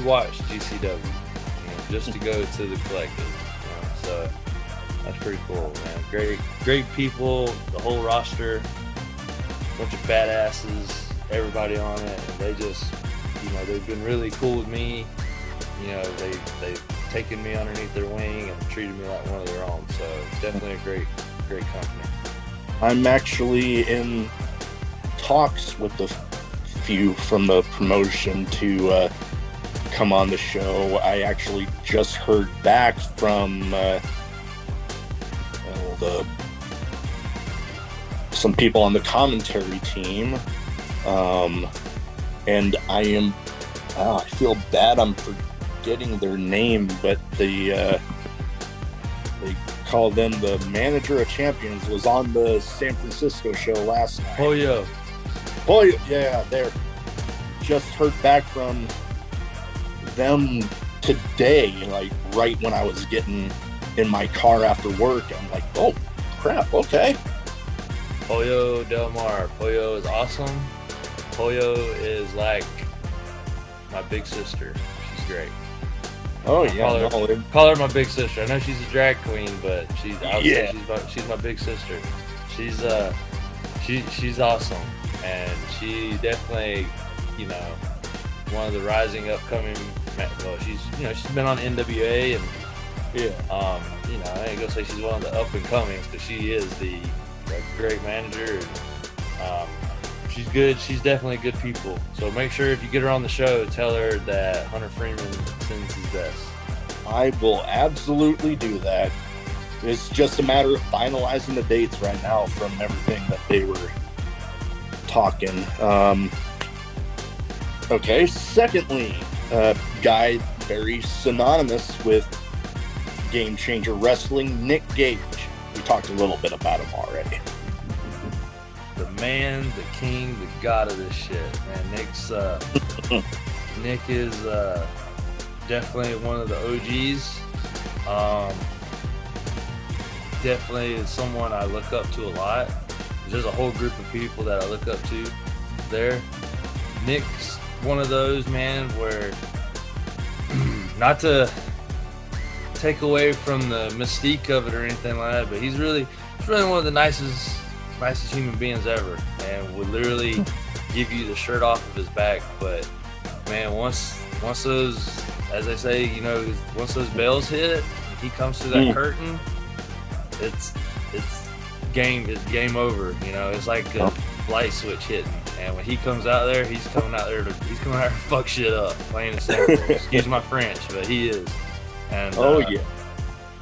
watch GCW. You know, just to go to the collective. You know, so that's pretty cool, man. Great people. The whole roster, bunch of badasses. Everybody on it, and they just, you know, they've been really cool with me. You know, they've taken me underneath their wing and treated me like one of their own. So it's definitely a great company. I'm actually in talks with the few from the promotion to come on the show. I actually just heard back from some people on the commentary team. And I feel bad I'm forgetting their name, but they call them the manager of champions, was on the San Francisco show last night. Oh yeah, yeah, they're just heard back from them today, like right when I was getting in my car after work. I'm like, oh crap, okay. Pollo Del Mar. Pollo is awesome. Pollo is like my big sister. She's great. Oh yeah, call her my big sister. I know she's a drag queen, but she's my big sister. She's awesome, and she definitely, you know, one of the rising upcoming. Well, she's been on NWA, and you know, I ain't gonna say she's one of the up and comings, because she is a great manager. And, she's good. She's definitely good people. So make sure if you get her on the show, tell her that Hunter Freeman sends his best. I will absolutely do that. It's just a matter of finalizing the dates right now from everything that they were talking. Okay, secondly, guy very synonymous with Game Changer Wrestling, Nick Gage. We talked a little bit about him already. The man, the king, the god of this shit, man. Nick is definitely one of the OGs. Definitely is someone I look up to a lot. There's a whole group of people that I look up to there. Nick's one of those, man, where not to take away from the mystique of it or anything like that, but he's really one of the nicest human beings ever, and would literally give you the shirt off of his back. But man, once those, as they say, you know, once those bells hit, he comes through that curtain, it's game over. You know, it's like a light switch hitting, and when he comes out there, he's coming out there to fuck shit up, plain and simple. Excuse my French, but he is. And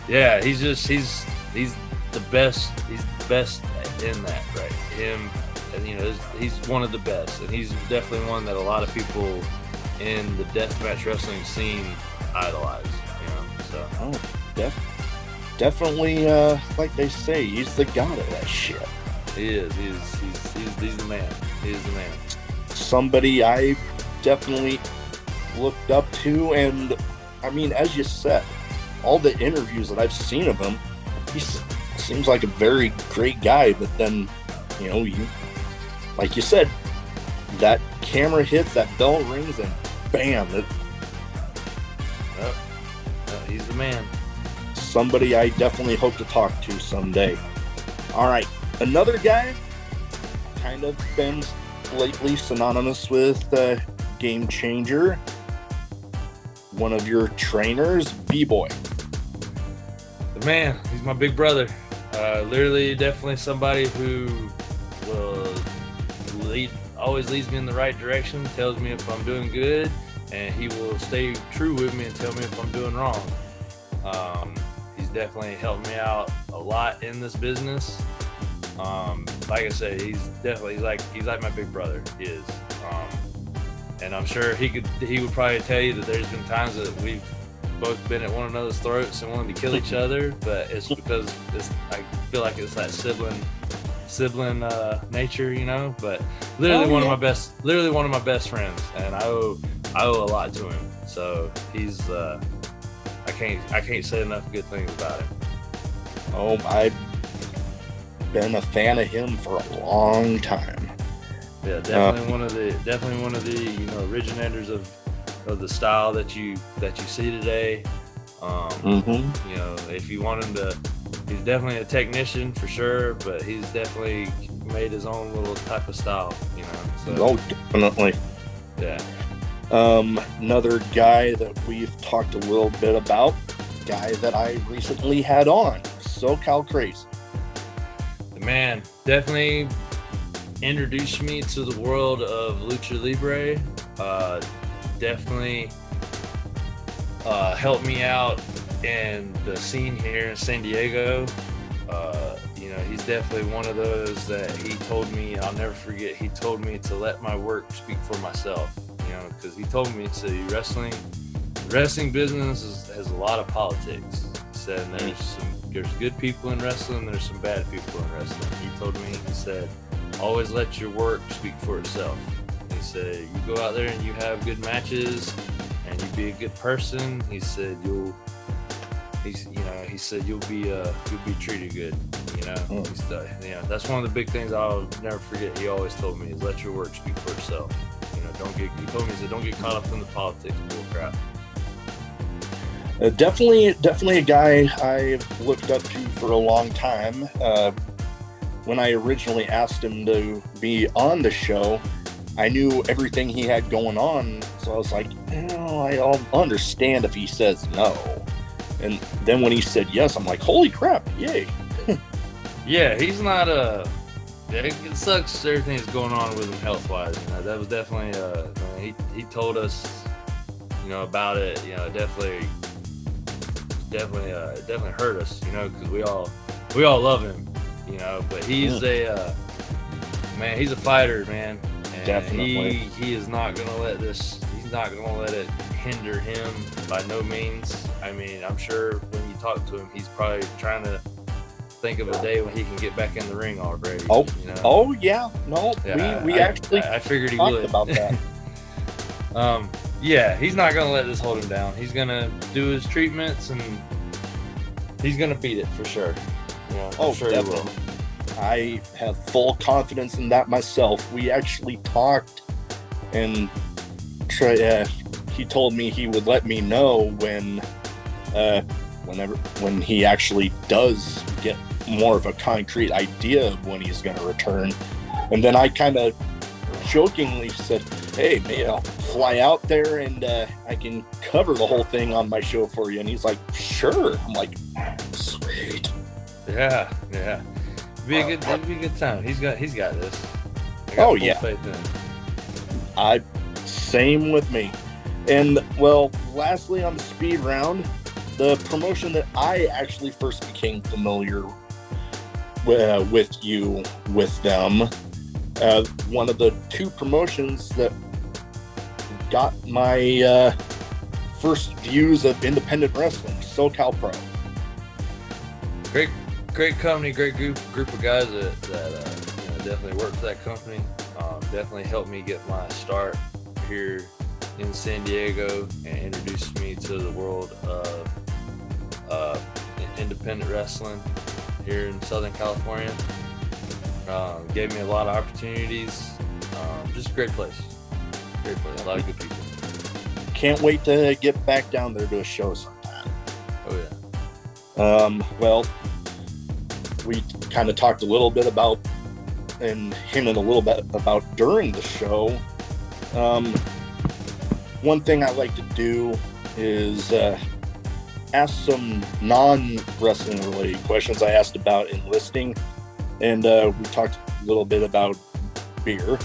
yeah, he's the best. He's the best in that, right? Him, and you know, he's one of the best, and he's definitely one that a lot of people in the deathmatch wrestling scene idolize. You know, so definitely, like they say, he's the god of that shit. He is. He's the man. He is the man. Somebody I definitely looked up to, and I mean, as you said, all the interviews that I've seen of him, he seems like a very great guy. But then, you know, like you said, that camera hits, that bell rings, and bam! He's the man. Somebody I definitely hope to talk to someday. All right, another guy, kind of been lately synonymous with Game Changer. One of your trainers, B-Boy. The man, he's my big brother. Literally, definitely somebody who will always leads me in the right direction, tells me if I'm doing good, and he will stay true with me and tell me if I'm doing wrong. He's definitely helped me out a lot in this business. Like I say, he's like my big brother. He is. And I'm sure he would probably tell you that there's been times that we've both been at one another's throats and wanted to kill each other, but it's because I feel like it's that sibling sibling nature, you know. But literally one of my best friends, and I owe a lot to him. So he's I can't say enough good things about him. Oh, I've been a fan of him for a long time. Yeah, definitely one of the you know, originators of the style that you see today. You know, if you want him to, he's definitely a technician for sure, but he's definitely made his own little type of style, you know. So, oh, definitely. Yeah. Another guy that we've talked a little bit about, guy that I recently had on, SoCal Crazy. The man definitely introduced me to the world of lucha libre. Definitely helped me out in the scene here in San Diego. You know, he's definitely one of those that he told me, I'll never forget, he told me to let my work speak for myself, you know, because he told me to wrestling business has a lot of politics. He said there's good people in wrestling, there's some bad people in wrestling. He told me, he said, always let your work speak for itself. He said, you go out there and you have good matches and you be a good person. He said, you'll be treated good, you know. Yeah, that's one of the big things I'll never forget. He always told me is let your work speak for itself. You know, he told me, he said, don't get caught up in the politics bull crap. Definitely a guy I've looked up to for a long time. When I originally asked him to be on the show, I knew everything he had going on, so I was like, I'll understand if he says no. And then when he said yes, I'm like, holy crap, yay. Yeah, he's not it sucks everything that's going on with him health-wise. You know, that was definitely he told us, you know, about it. You know, it definitely hurt us, you know, because we all love him, you know. But he's he's a fighter, man. And definitely. He is not gonna let this. He's not gonna let it hinder him by no means. I mean, I'm sure when you talk to him, he's probably trying to think of a day when he can get back in the ring already. Oh, you know? Oh yeah, no, we actually I figured he talked would about that. Yeah, he's not gonna let this hold him down. He's gonna do his treatments and he's gonna beat it for sure. You know, Oh, sure definitely. he will. I have full confidence in that myself. We actually talked, and he told me he would let me know when he actually does get more of a concrete idea of when he's going to return. And then I kind of jokingly said, hey, maybe I'll fly out there and I can cover the whole thing on my show for you. And he's like, sure. I'm like, sweet. Yeah. It'd be a good time. He's got this. I got full faith in him. Same with me. And well, lastly on the speed round, the promotion that I actually first became familiar with them, one of the two promotions that got my first views of independent wrestling, SoCal Pro. Great company, great group of guys that definitely worked for that company. Definitely helped me get my start here in San Diego and introduced me to the world of independent wrestling here in Southern California. Gave me a lot of opportunities. Just a great place. A lot of good people. Can't wait to get back down there to a show sometime. Oh yeah. Well, we kind of talked a little bit about and hinted a little bit about during the show. One thing I like to do is ask some non-wrestling related questions. I asked about enlisting, and we talked a little bit about beer.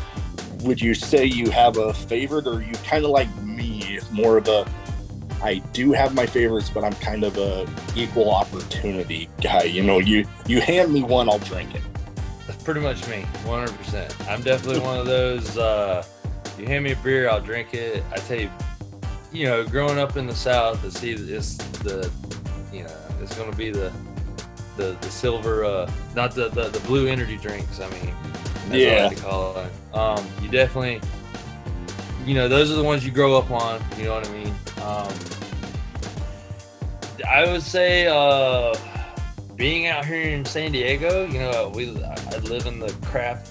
Would you say you have a favorite, or are you kind of like me, more of a, I do have my favorites, but I'm kind of a equal opportunity guy. You know, you hand me one, I'll drink it. That's pretty much me, 100%. I'm definitely one of those, you hand me a beer, I'll drink it. I tell you, you know, growing up in the South, it's going to be the the silver, not the blue energy drinks. I mean, that's Yeah. what I like to call it. You definitely, those are the ones you grow up on. You know what I mean? I would say, being out here in San Diego, I live in the craft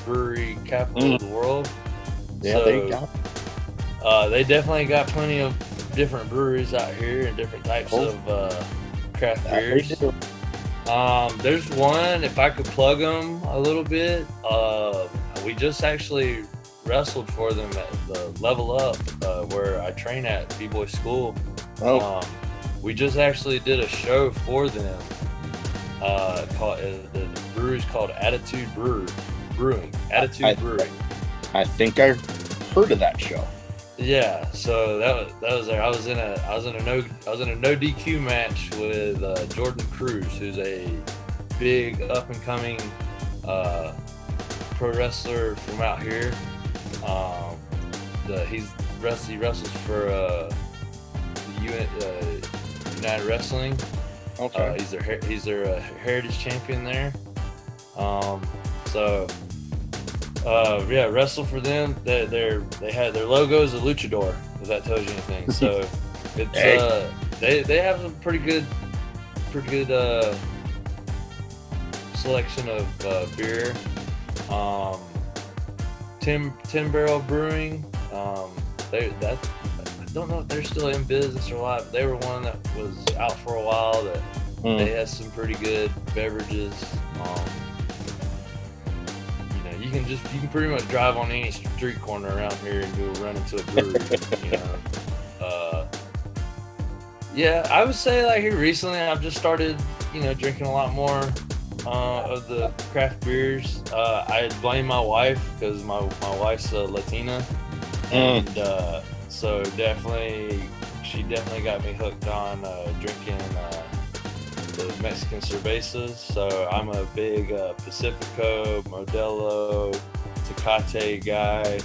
brewery capital of the world. Yeah, so, they definitely got plenty of different breweries out here and different types of craft beers. There's one, if I could plug them a little bit, we just actually wrestled for them at the Level Up, where I train at B-Boy School. We just actually did a show for them. The brewery's called Attitude Brewing. Brewing. I think I heard of that show. Yeah, so that was there. I was in a no DQ match with Jordan Cruz, who's a big up and coming pro wrestler from out here. He wrestles for United Wrestling. Okay. He's their heritage champion there. Wrestle for them. They had their logo is a luchador, if that tells you anything. So it's they have some pretty good selection of beer. 10 Barrel Brewing. I don't know if they're still in business or not, but they were one that was out for a while. That they had some pretty good beverages. You can pretty much drive on any street corner around here and go run into a brewery. I would say like here recently I've just started, drinking a lot more of the craft beers. I blame my wife because my wife's Latina, and so she definitely got me hooked on drinking the Mexican cervezas. So I'm a big Pacifico, Modelo, Tecate guy.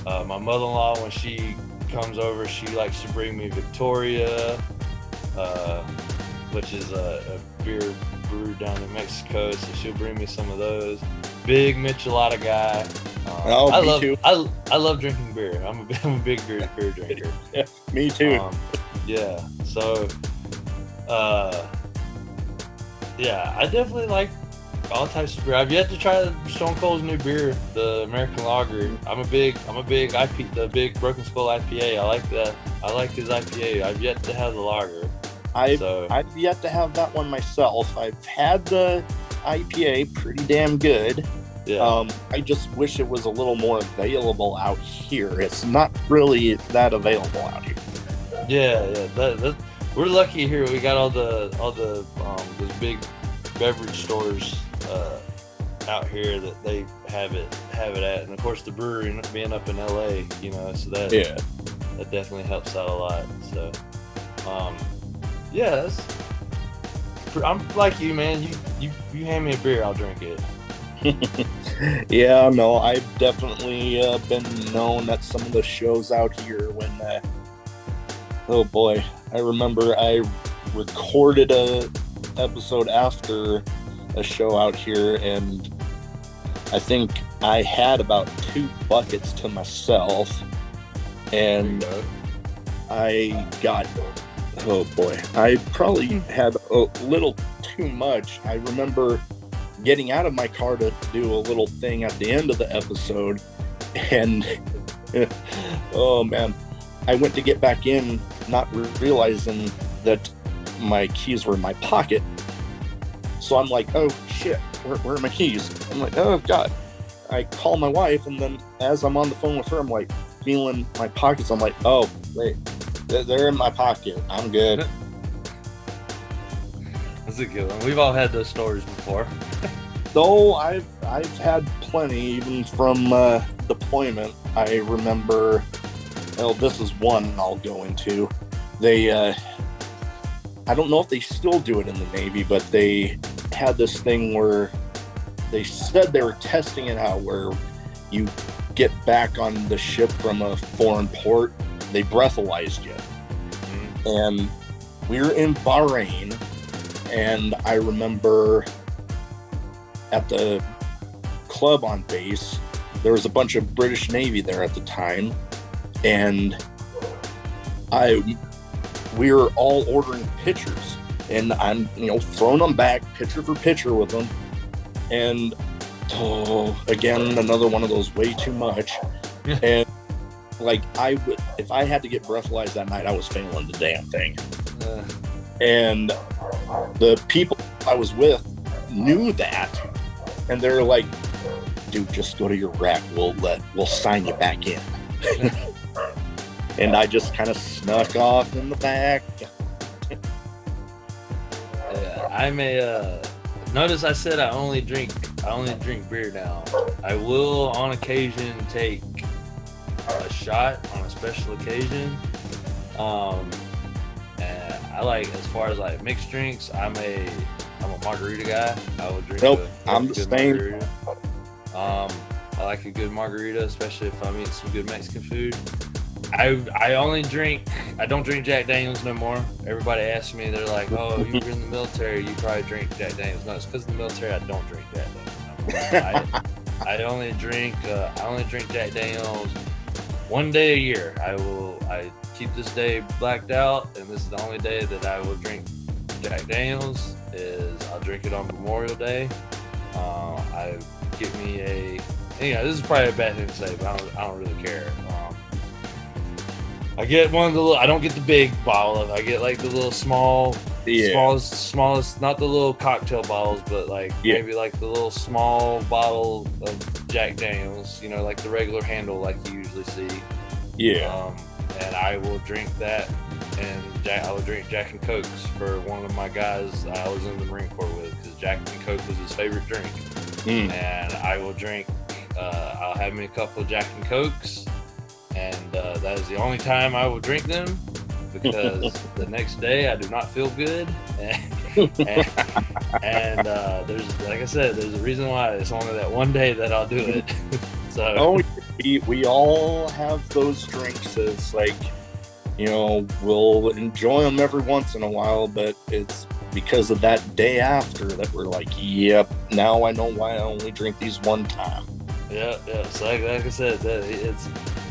My mother-in-law, when she comes over, she likes to bring me Victoria, which is a beer brewed down in Mexico. So she'll bring me some of those. Big Michelada guy. I love drinking beer. I'm a big beer drinker. Yeah, me too. So I definitely like all types of beer. I've yet to try Stone Cold's new beer, the American Lager. I'm a big IP, the big Broken Skull IPA. I like that. I like his IPA. I've yet to have the lager. I've yet to have that one myself. I've had the IPA, pretty damn good. Yeah. I just wish it was a little more available out here. It's not really that available out here. Yeah. We're lucky here. We got all the those big beverage stores out here that they have it at, and of course the brewery being up in LA, so that definitely helps out a lot. So, I'm like you, man. You hand me a beer, I'll drink it. Yeah, no, I've definitely been known at some of the shows out here when. Oh boy, I remember I recorded a episode after a show out here, and I think I had about 2 buckets to myself, and I got, oh boy, I probably had a little too much. I remember getting out of my car to do a little thing at the end of the episode, and oh man, I went to get back in, not realizing that my keys were in my pocket. So I'm like, oh shit, where are my keys? I'm like, oh god. I call my wife, and then as I'm on the phone with her, I'm like feeling my pockets. I'm like, oh wait, they're in my pocket. I'm good. That's a good one. We've all had those stories before. Though I've had plenty, even from deployment. I remember. Well, this is one I'll go into. They, I don't know if they still do it in the Navy, but they had this thing where they said they were testing it out, where you get back on the ship from a foreign port, they breathalyzed you. And we were in Bahrain, And I remember at the club on base, there was a bunch of British Navy there at the time, and we were all ordering pictures, and I'm throwing them back picture for picture with them, and again another one of those way too much. And like if I had to get breathalyzed that night, I was failing the damn thing. And the people I was with knew that, and they're like, dude, just go to your rack, we'll sign you back in. And I just kind of snuck off in the back. I may notice I said I only drink beer now. I will on occasion take a shot on a special occasion. And I like, as far as like mixed drinks, I'm a margarita guy. I would drink I'm the same. I like a good margarita, especially if I'm eating some good Mexican food. I don't drink Jack Daniels no more. Everybody asks me, they're like, oh, you were in the military, you probably drink Jack Daniels. No, it's because of the military I don't drink Jack Daniels. I only drink Jack Daniels one day a year. I keep this day blacked out, and this is the only day that I will drink Jack Daniels. I'll drink it on Memorial Day. This is probably a bad thing to say, but I don't really care. I get one of the I don't get the big bottle. I get like the little smallest, not the little cocktail bottles, but like maybe like the little small bottle of Jack Daniels, like the regular handle like you usually see. Yeah. And I will drink that, and I will drink Jack and Cokes for one of my guys I was in the Marine Corps with, because Jack and Coke was his favorite drink. And I will drink, I'll have me a couple of Jack and Cokes, and that is the only time I will drink them, because the next day I do not feel good. And there's, like I said, there's a reason why it's only that one day that I'll do it. So we all have those drinks. It's like, we'll enjoy them every once in a while, but it's because of that day after that we're like, yep, now I know why I only drink these one time. Yeah. So like I said,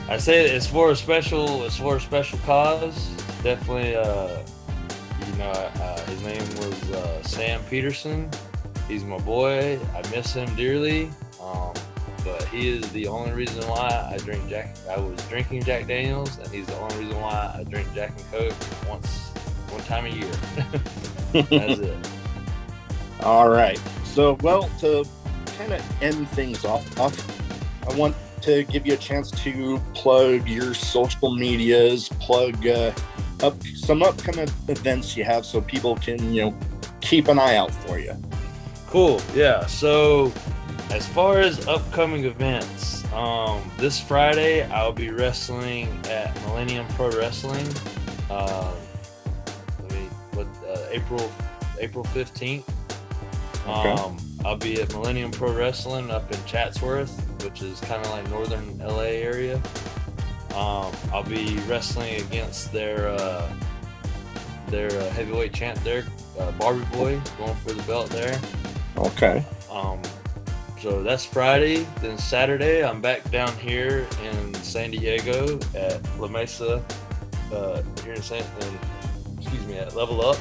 I say it's for a special cause. Definitely, his name was Sam Peterson. He's my boy. I miss him dearly. But he is the only reason why I was drinking Jack Daniels, and he's the only reason why I drink Jack and Coke one time a year. That's it. All right. So, to kind of end things off, I want to give you a chance to plug your social medias, plug some upcoming events you have, so people can, keep an eye out for you. Cool. Yeah. So, as far as upcoming events, this Friday I'll be wrestling at Millennium Pro Wrestling. April 15th. Okay. I'll be at Millennium Pro Wrestling up in Chatsworth, which is kind of like northern LA area. I'll be wrestling against their heavyweight champ there, Barbie Boy, going for the belt there. Okay. So that's Friday. Then Saturday, I'm back down here in San Diego at La Mesa, here at Level Up.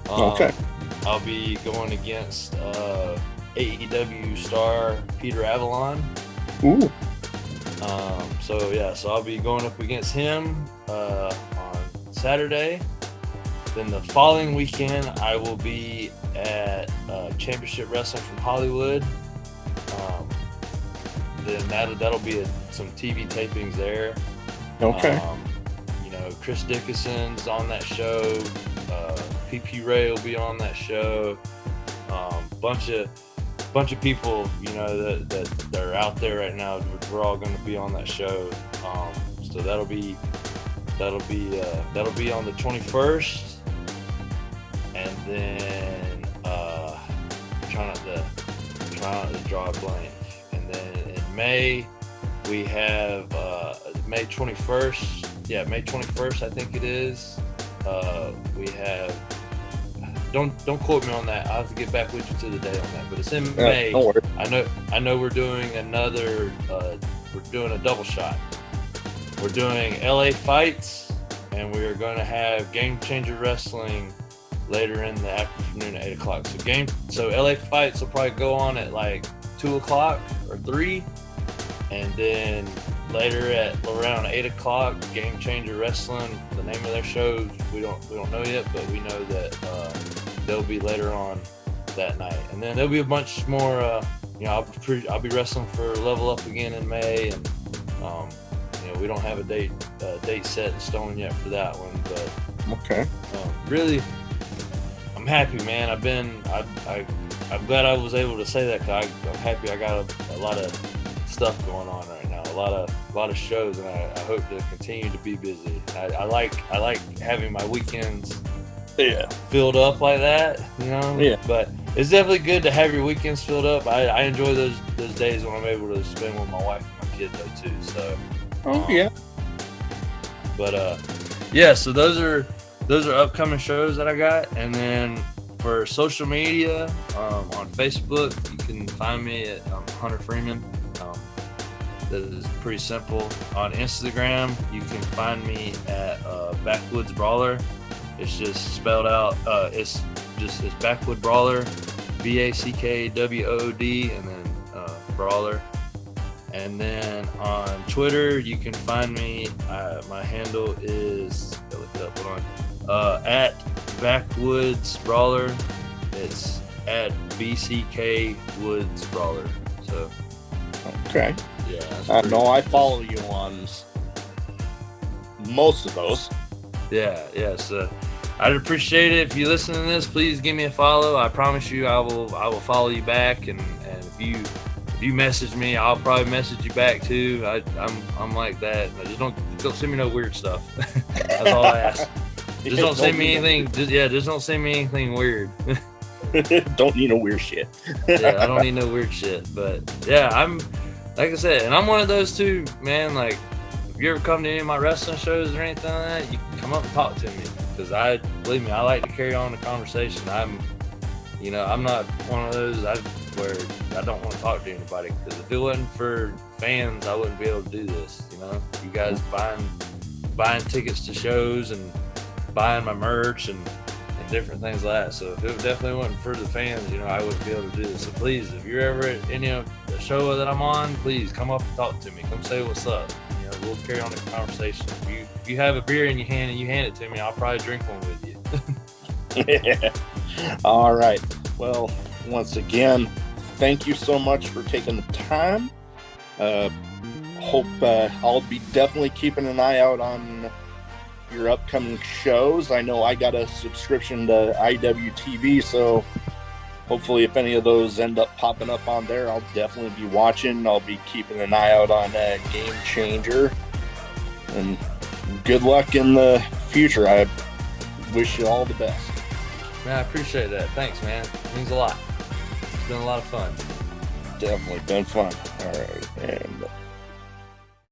Okay. I'll be going against AEW star Peter Avalon. Ooh. So I'll be going up against him on Saturday. Then the following weekend, I will be at Championship Wrestling from Hollywood. Then that'll be some TV tapings there. Okay. Chris Dickinson's on that show. PP Ray will be on that show. Bunch of people, that are out there right now. We're all going to be on that show. So that'll be on the 21st, and then try not to draw a blank. And then in May we have May 21st. Yeah, May 21st, I think it is. We have don't quote me on that. I'll have to get back with you to the day on that. But it's in May. Don't worry. I know we're doing another. We're doing a double shot. We're doing LA fights, and we are going to have Game Changer Wrestling later in the afternoon at 8 o'clock. So LA fights will probably go on at like 2 o'clock or 3, and then later at around 8 o'clock, Game Changer Wrestling. The name of their shows we don't know yet, but we know that they'll be later on that night. And then there'll be a bunch more. I'll be wrestling for Level Up again in May, and we don't have a date set in stone yet for that one. But okay, really, I'm happy, man. I'm glad I was able to say that. Cause I'm happy. I got a lot of stuff going on right now. A lot of shows, and I hope to continue to be busy. I like having my weekends filled up like that, Yeah. But it's definitely good to have your weekends filled up. I enjoy those days when I'm able to spend with my wife and my kid though too. So. Yeah. But so those are upcoming shows that I got, and then for social media, on Facebook you can find me at Hunter Freeman. That is pretty simple. On Instagram you can find me at Backwoods Brawler. It's just spelled out. It's Backwood Brawler, BACKWOOD, and then Brawler. And then on Twitter, you can find me. My handle is look it up. Hold on. At Backwoods Brawler. It's at BCK Woods Brawler. So. Okay. Yeah. I know I follow you on most of those. Yeah. So I'd appreciate it if you listen to this. Please give me a follow. I promise you, I will follow you back. And if you message me, I'll probably message you back too. I'm like that. Just don't send me no weird stuff. That's all I ask. Just don't send me anything. Just don't send me anything weird. Don't need no weird shit. Yeah, I don't need no weird shit. But yeah, I'm like I said, and I'm one of those too, man. Like if you ever come to any of my wrestling shows or anything like that, you can come up and talk to me, because believe me, I like to carry on the conversation. I'm not one of those where I don't want to talk to anybody, because if it wasn't for fans, I wouldn't be able to do this. You guys buying tickets to shows and buying my merch and different things like that. So if it definitely wasn't for the fans, I wouldn't be able to do this. So please, if you're ever at any of the show that I'm on, please come up and talk to me. Come say what's up. We'll carry on the conversation. If you have a beer in your hand and you hand it to me, I'll probably drink one with you. Yeah. All right. Well, once again, thank you so much for taking the time. Hope I'll be definitely keeping an eye out on your upcoming shows. I know I got a subscription to IWTV, so hopefully if any of those end up popping up on there, I'll definitely be watching. I'll be keeping an eye out on Game Changer. And good luck in the future. I wish you all the best. Man, I appreciate that. Thanks, man. It means a lot. It's been a lot of fun. Definitely been fun. All right. And